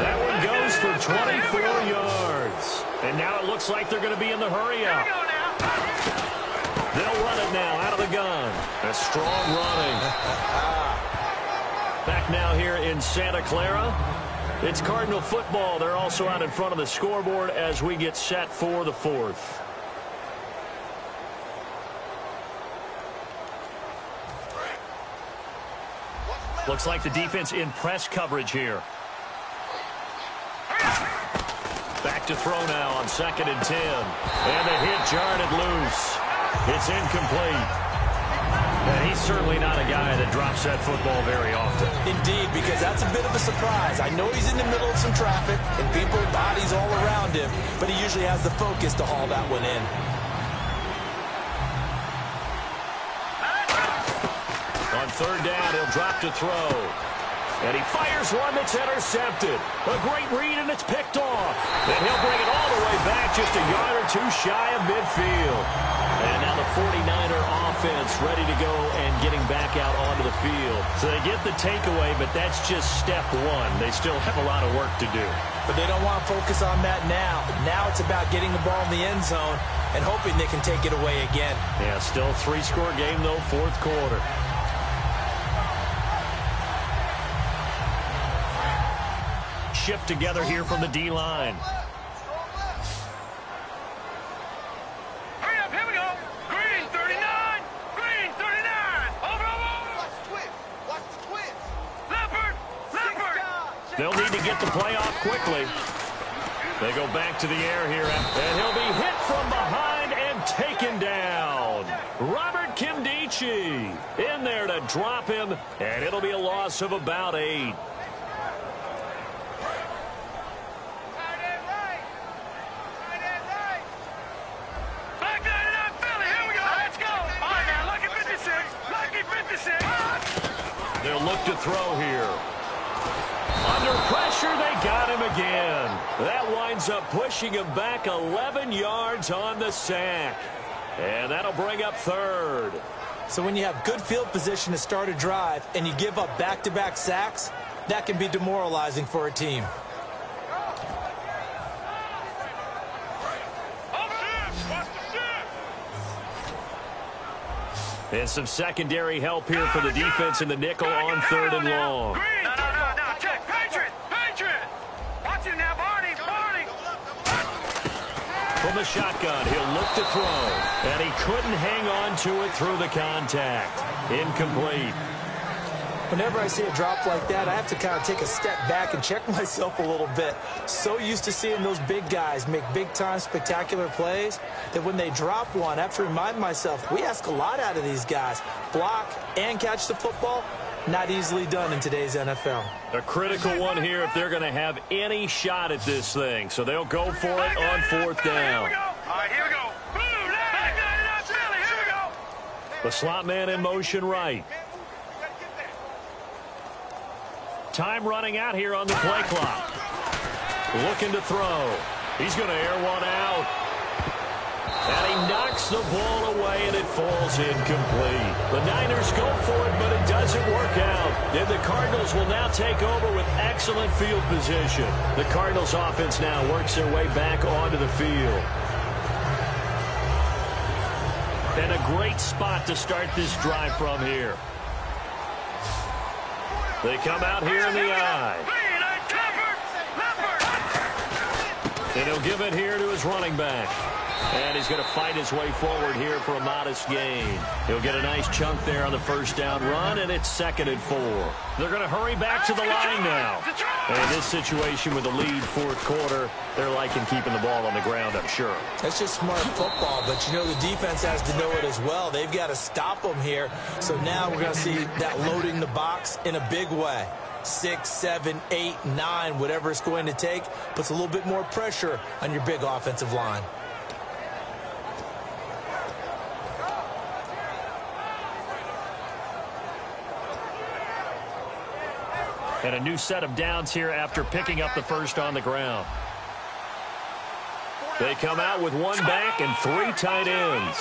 That one goes for 24 yards. And now it looks like they're going to be in the hurry up. They'll run it now out of the gun. A strong running. Back now here in Santa Clara. It's Cardinal football. They're also out in front of the scoreboard as we get set for the 4th. Looks like the defense in press coverage here. Back to throw now on 2nd and 10. And the hit jarred it loose. It's incomplete. And he's certainly not a guy that drops that football very often. Indeed, because that's a bit of a surprise. I know he's in the middle of some traffic and people, bodies all around him, but he usually has the focus to haul that one in. On 3rd down, he'll drop to throw. And he fires one that's intercepted. A great read, and it's picked off. And he'll bring it all the way back just a yard or two shy of midfield. And now the 49er offense ready to go and getting back out onto the field. So they get the takeaway, but that's just step one. They still have a lot of work to do. But they don't want to focus on that now. Now it's about getting the ball in the end zone and hoping they can take it away again. Yeah, still a 3-score game, though, 4th quarter. Shift together here from the D-line. Hurry up, here we go. Green 39. Green 39. Over. Watch the twist. Watch the twist. Leopard. Leopard. They'll need to get the play off quickly. They go back to the air here, and he'll be hit from behind and taken down. Robert Kimdichie in there to drop him, and it'll be a loss of about 8. They'll look to throw here. Under pressure, they got him again. That winds up pushing him back 11 yards on the sack. And that'll bring up third. So when you have good field position to start a drive and you give up back-to-back sacks, that can be demoralizing for a team. And some secondary help here for the defense in the nickel on third and long. No. Check. Patriot. Watch it now, Barney. From the shotgun, he'll look to throw. And he couldn't hang on to it through the contact. Incomplete. Whenever I see a drop like that, I have to kind of take a step back and check myself a little bit. So used to seeing those big guys make big-time spectacular plays that when they drop one, I have to remind myself, we ask a lot out of these guys. Block and catch the football, not easily done in today's NFL. A critical one here if they're going to have any shot at this thing. So they'll go for it on fourth down. All right, here we go. Here we go. The slot man in motion right. Time running out here on the play clock. Looking to throw. He's going to air one out. And he knocks the ball away, and it falls incomplete. The Niners go for it, but it doesn't work out. And the Cardinals will now take over with excellent field position. The Cardinals offense now works their way back onto the field. And a great spot to start this drive from here. They come out here in the eye. And he'll give it here to his running back. And he's going to fight his way forward here for a modest gain. He'll get a nice chunk there on the first down run, and it's 2nd and 4. They're going to hurry back to the line now. And in this situation with the lead fourth quarter, they're liking keeping the ball on the ground, I'm sure. That's just smart football, but you know the defense has to know it as well. They've got to stop them here. So now we're going to see that loading the box in a big way. 6, 7, 8, 9, whatever it's going to take, puts a little bit more pressure on your big offensive line. And a new set of downs here after picking up the first on the ground. They come out with one back and 3 tight ends.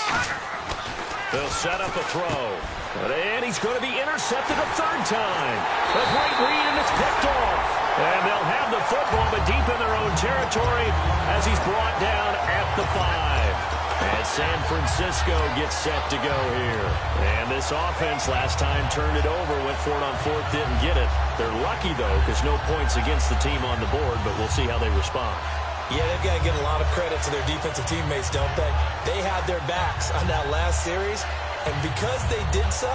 They'll set up a throw. And he's going to be intercepted a third time. A great read, and it's picked off. And they'll have the football, but deep in their own territory as he's brought down at the 5. And San Francisco gets set to go here. And this offense last time turned it over, went for it on fourth, didn't get it. They're lucky, though, because no points against the team on the board, but we'll see how they respond. Yeah, they've got to give a lot of credit to their defensive teammates, don't they? They had their backs on that last series, and because they did so,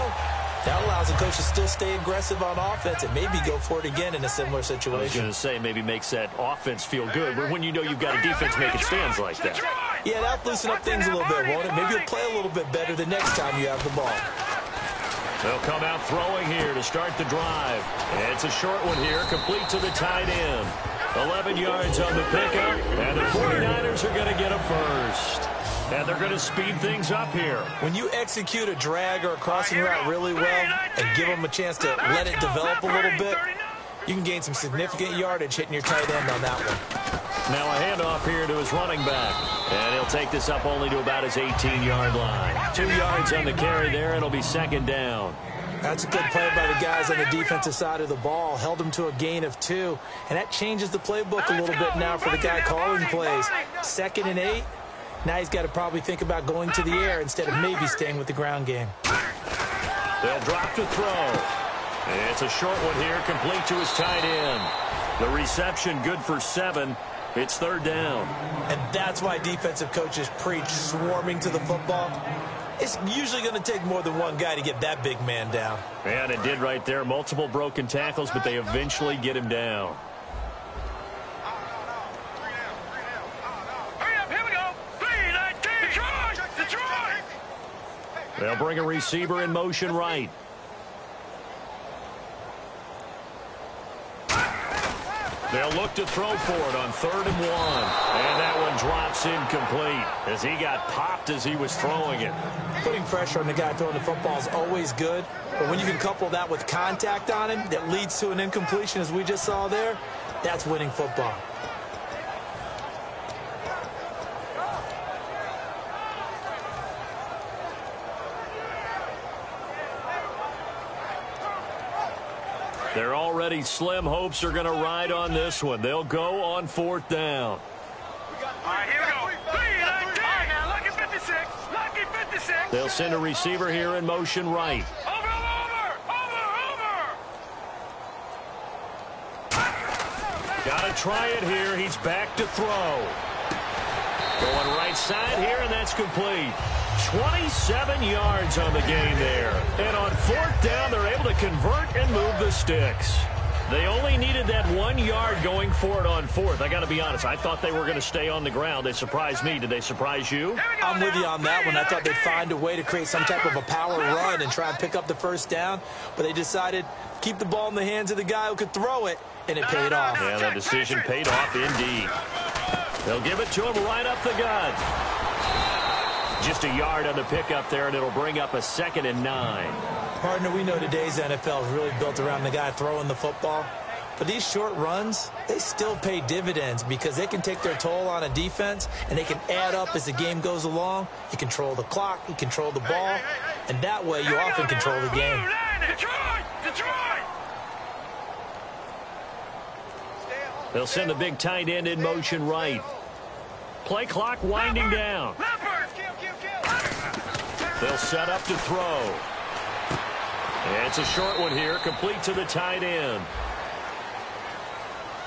that allows the coach to still stay aggressive on offense and maybe go for it again in a similar situation. I was going to say maybe makes that offense feel good, but when you know you've got a defense making stands like that. Yeah, that'll loosen up things a little bit, won't it? Maybe you'll play a little bit better the next time you have the ball. They'll come out throwing here to start the drive. And it's a short one here, complete to the tight end. 11 yards on the pickup, and the 49ers are going to get a first. And they're going to speed things up here. When you execute a drag or a crossing route really well and give them a chance to let it develop a little bit, you can gain some significant yardage hitting your tight end on that one. Now a handoff here to his running back. And he'll take this up only to about his 18-yard line. 2 yards on the carry there, and it'll be 2nd down. That's a good play by the guys on the defensive side of the ball. Held him to a gain of 2. And that changes the playbook a little bit now for the guy calling plays. 2nd and 8. Now he's got to probably think about going to the air instead of maybe staying with the ground game. They'll drop to throw. And it's a short one here, complete to his tight end. The reception good for 7. It's 3rd down. And that's why defensive coaches preach swarming to the football. It's usually going to take more than one guy to get that big man down. And it did right there. Multiple broken tackles, but they eventually get him down. Hurry up, here we go. 3-19. Detroit. They'll bring a receiver in motion right. They'll look to throw for it on 3rd and 1. And that one drops incomplete as he got popped as he was throwing it. Putting pressure on the guy throwing the football is always good. But when you can couple that with contact on him that leads to an incompletion, as we just saw there, that's winning football. Their already slim hopes are going to ride on this one. They'll go on 4th down. All right, here we go. 3-19. All right, now, lucky 56. Lucky 56. They'll send a receiver here in motion right. Over. Got to try it here. He's back to throw. Going right side here, and that's complete. 27 yards on the game there. And on 4th down, they're able to convert and move the sticks. They only needed that 1 yard going for it on 4th. I got to be honest, I thought they were going to stay on the ground. They surprised me. Did they surprise you? I'm with you on that one. I thought they'd find a way to create some type of a power run and try and pick up the 1st down, but they decided keep the ball in the hands of the guy who could throw it, and it paid off. Yeah, that decision paid off indeed. They'll give it to him right up the gut. Just a yard on the pickup there, and it'll bring up a 2nd and 9. Partner, we know today's NFL is really built around the guy throwing the football. But these short runs, they still pay dividends because they can take their toll on a defense, and they can add up as the game goes along. You control the clock, you control the ball, and that way you often control the game. Detroit! They'll send the big tight end in motion right. Play clock winding down. They'll set up to throw. And it's a short one here, complete to the tight end.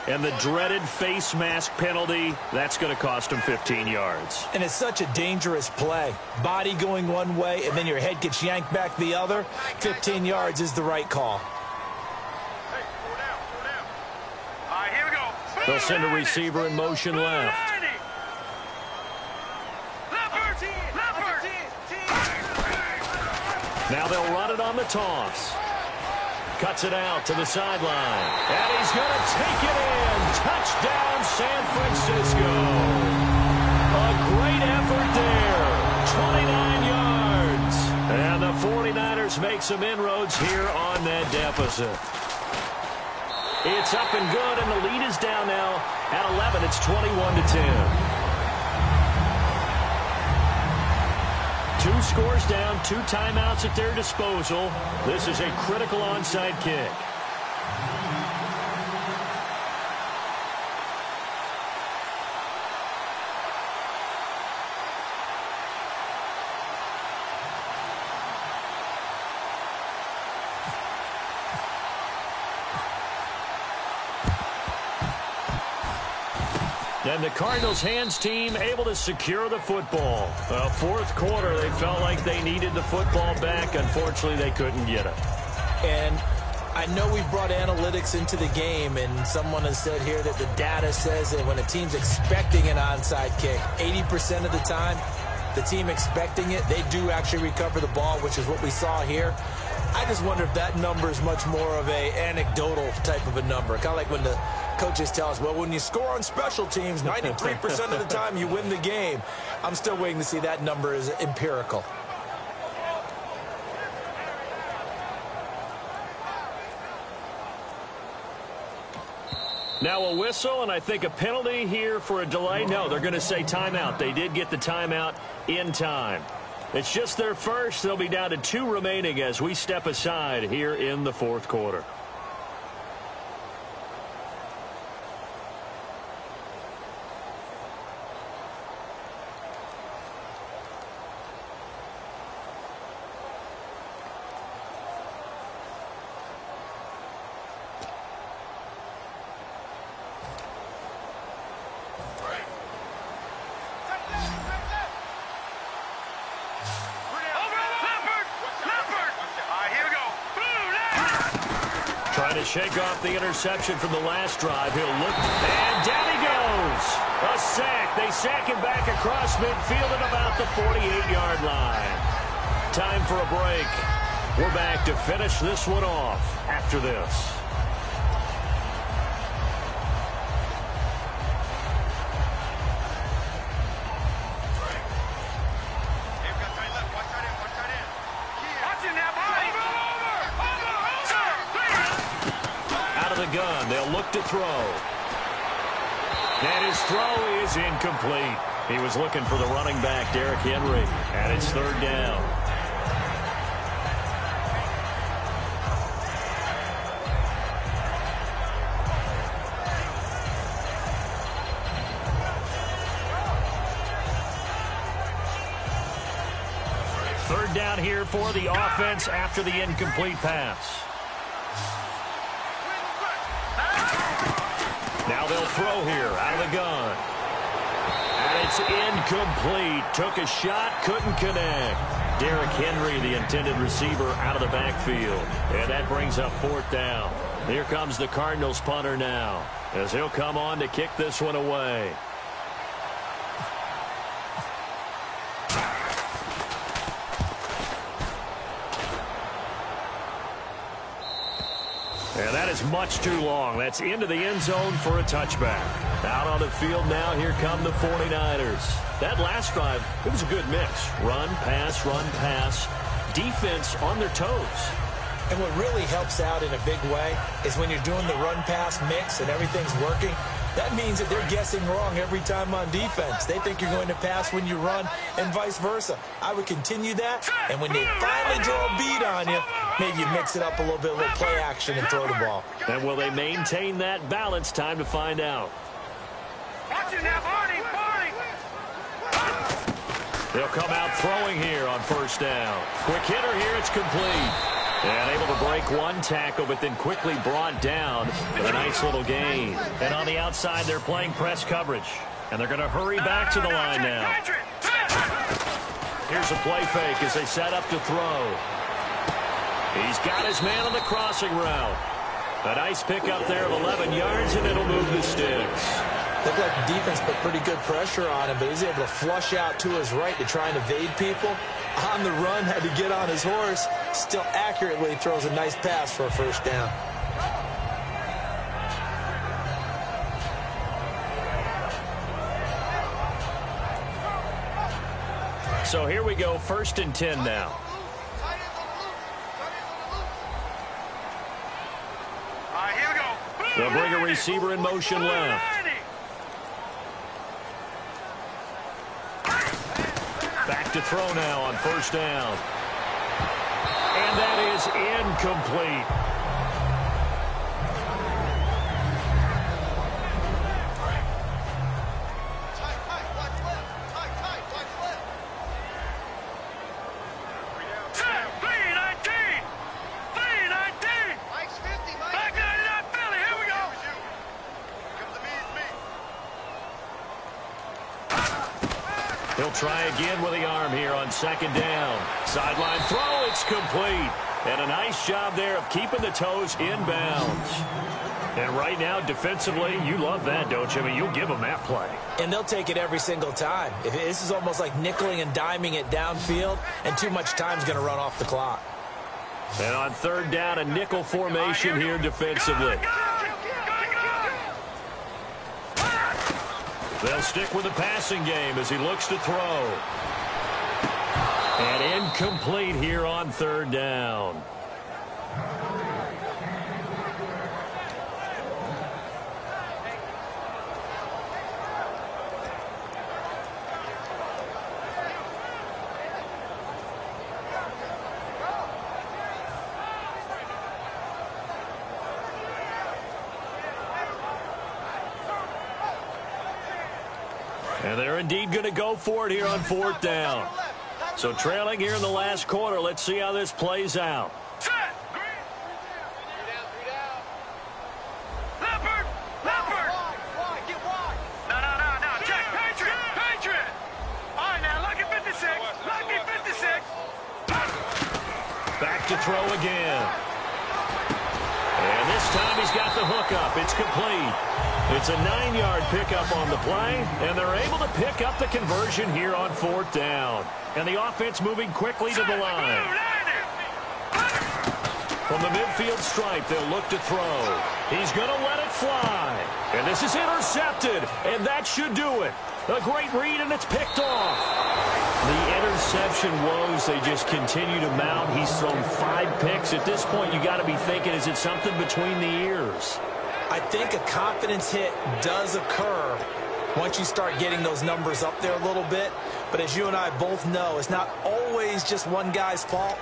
And the dreaded face mask penalty, that's going to cost him 15 yards. And it's such a dangerous play. Body going one way, and then your head gets yanked back the other. 15 yards is the right call. All right, here we go. They'll send a receiver in motion left. Now they'll run it on the toss. Cuts it out to the sideline. And he's going to take it in. Touchdown, San Francisco. A great effort there. 29 yards. And the 49ers make some inroads here on that deficit. It's up and good, and the lead is down now at 11. It's 21-10. 2 scores down, 2 timeouts at their disposal. This is a critical onside kick. And the Cardinals hands team able to secure the football. 4th quarter, they felt like they needed the football back. Unfortunately, they couldn't get it. And I know we've brought analytics into the game, and someone has said here that the data says that when a team's expecting an onside kick, 80% of the time, the team expecting it, they do actually recover the ball, which is what we saw here. I just wonder if that number is much more of a anecdotal type of a number. Kind of like when the coaches tell us, well, when you score on special teams, 93% of the time you win the game. I'm still waiting to see that number is empirical. Now a whistle, and I think a penalty here for a delay. No, they're going to say timeout. They did get the timeout in time. It's just their first. They'll be down to 2 remaining as we step aside here in the 4th quarter. Trying to shake off the interception from the last drive. He'll look, and down he goes. A sack. They sack him back across midfield at about the 48-yard line. Time for a break. We're back to finish this one off after this. Gun. They'll look to throw. And his throw is incomplete. He was looking for the running back, Derrick Henry. And it's 3rd down. third down here for the offense after the incomplete pass. Now they'll throw here out of the gun. And it's incomplete. Took a shot, couldn't connect. Derrick Henry, the intended receiver, out of the backfield. And that brings up fourth down. Here comes the Cardinals punter now, as he'll come on to kick this one away. And that is much too long. That's into the end zone for a touchback. Out on the field now, here come the 49ers. That last drive, it was a good mix. Run, pass, defense on their toes. And what really helps out in a big way is when you're doing the run-pass mix and everything's working, that means that they're guessing wrong every time on defense. They think you're going to pass when you run and vice versa. I would continue that, and when they finally draw a beat on you, maybe you mix it up a little bit, a little play action and throw the ball. And will they maintain that balance? Time to find out. Watch it now, Barney, Barney. They'll come out throwing here on first down. Quick hitter here, it's complete. And able to break one tackle, but then quickly brought down with a nice little gain. And on the outside, they're playing press coverage. And they're going to hurry back to the line now. Here's a play fake as they set up to throw. He's got his man on the crossing route. A nice pickup there of 11 yards, and it'll move the sticks. Looked like the defense put pretty good pressure on him, but he's able to flush out to his right to try and evade people. On the run, had to get on his horse. Still accurately throws a nice pass for a first down. So here we go, 1st and 10 now. All right, here we go. They'll bring a receiver in motion left. Back to throw now on first down. And that is incomplete. He'll try again with the arm here on second down. Sideline throw, it's complete. And a nice job there of keeping the toes inbounds. And right now, defensively, you love that, don't you? I mean, you'll give them that play. And they'll take it every single time. This is almost like nickeling and diming it downfield, and too much time's going to run off the clock. And on third down, a nickel formation here defensively. They'll stick with the passing game as he looks to throw. And incomplete here on third down. And they're indeed going to go for it here on fourth down. So trailing here in the last quarter. Let's see how this plays out. Leopard! No, check. Patriot! All right, now, lucky 56. Back to throw again. And this time he's got the hook up. It's complete. It's a 9-yard pickup on the play, and they're able to pick up the conversion here on fourth down. And the offense moving quickly to the line. From the midfield stripe, they'll look to throw. He's going to let it fly. And this is intercepted, and that should do it. A great read, and it's picked off. The interception woes, they just continue to mount. He's thrown 5 picks. At this point, you got to be thinking, is it something between the ears? I think a confidence hit does occur once you start getting those numbers up there a little bit. But as you and I both know, it's not always just one guy's fault.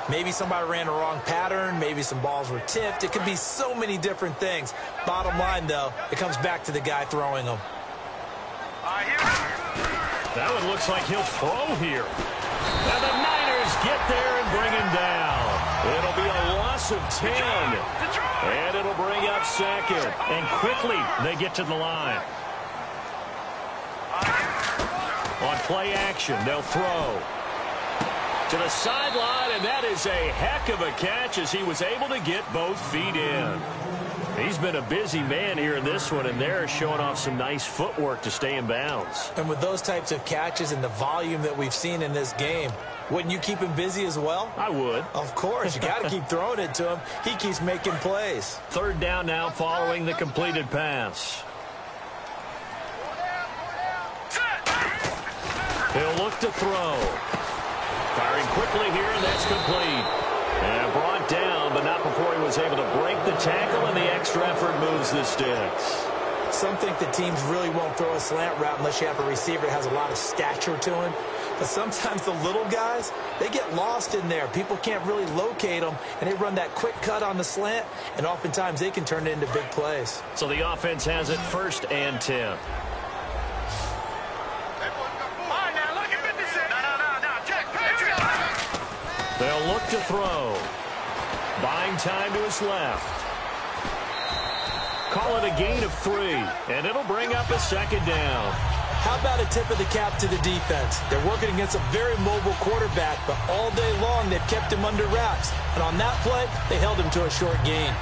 Maybe somebody ran a wrong pattern. Maybe some balls were tipped. It could be so many different things. Bottom line, though, it comes back to the guy throwing them. That one looks like he'll throw here. And the Niners get bring him down. It'll be a loss of 10. And it'll bring up second. And quickly, they get to the line. On play action, they'll throw to the sideline, and that is a heck of a catch as he was able to get both feet in. He's been a busy man here in this one, and they're showing off some nice footwork to stay in bounds. And with those types of catches and the volume that we've seen in this game, wouldn't you keep him busy as well? I would. Of course. You got to keep throwing it to him. He keeps making plays. Third down now following the completed pass. He'll look to throw. Firing quickly here, and that's complete. And brought down, but not before he was able to break the tackle, and the extra effort moves the sticks. Some think the teams really won't throw a slant route unless you have a receiver that has a lot of stature to him. But sometimes the little guys, they get lost in there. People can't really locate them, and they run that quick cut on the slant, and oftentimes they can turn it into big plays. So the offense has it 1st and 10. They'll look to throw. Buying time to his left. Call it a gain of 3, and it'll bring up a second down. How about a tip of the cap to the defense? They're working against a very mobile quarterback, but all day long they've kept him under wraps. And on that play, they held him to a short gain.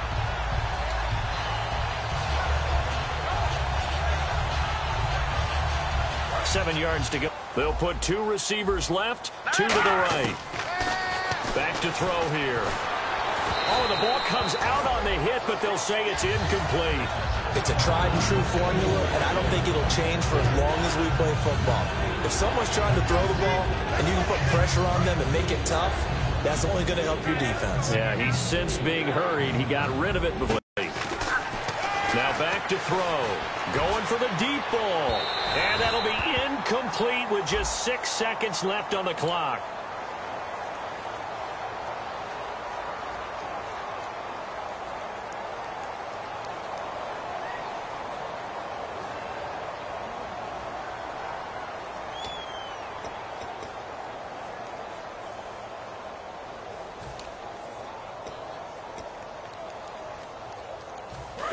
Seven yards to go. They'll put 2 receivers left, 2 to the right. Back to throw here. Oh, the ball comes out on the hit, but they'll say it's incomplete. It's a tried-and-true formula, and I don't think it'll change for as long as we play football. If someone's trying to throw the ball and you can put pressure on them and make it tough, that's only going to help your defense. Yeah, he's since being hurried. He got rid of it before. Now back to throw. Going for the deep ball. And that'll be incomplete with just 6 seconds left on the clock.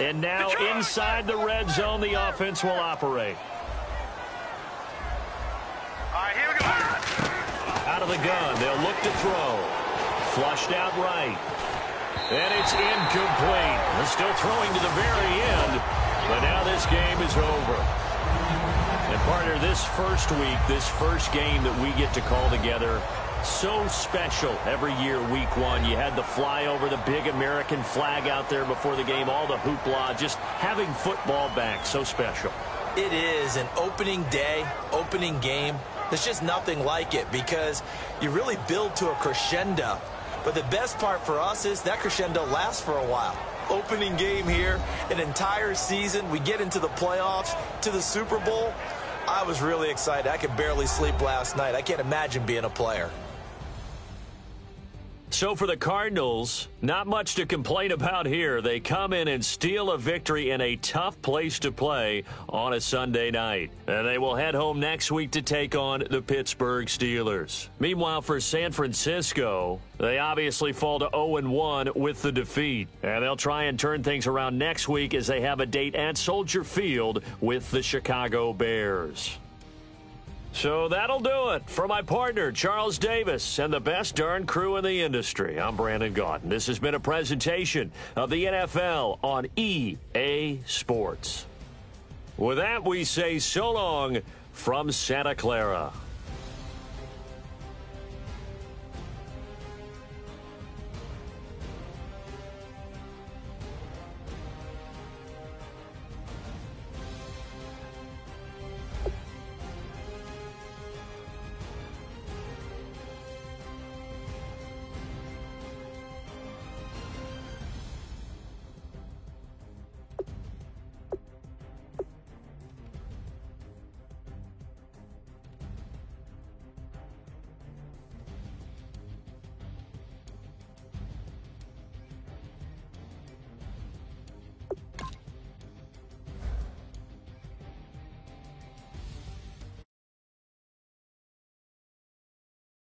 And now inside the red zone, the offense will operate. All right, here we go. Out of the gun, they'll look to throw. Flushed out right. And it's incomplete. They're still throwing to the very end. But now this game is over. And partner, this first week, this first game that we get to call together, so special every year, week 1. You had the flyover, the big American flag out there before the game, all the hoopla, just having football back, so special. It is an opening day, opening game. There's just nothing like it because you really build to a crescendo. But the best part for us is that crescendo lasts for a while. Opening game here, an entire season. We get into the playoffs, to the Super Bowl. I was really excited. I could barely sleep last night. I can't imagine being a player. So for the Cardinals, not much to complain about here. They come in and steal a victory in a tough place to play on a Sunday night. And they will head home next week to take on the Pittsburgh Steelers. Meanwhile, for San Francisco, they obviously fall to 0-1 with the defeat. And they'll try and turn things around next week as they have a date at Soldier Field with the Chicago Bears. So that'll do it. For my partner, Charles Davis, and the best darn crew in the industry, I'm Brandon Gaudin. This has been a presentation of the NFL on EA Sports. With that, we say so long from Santa Clara.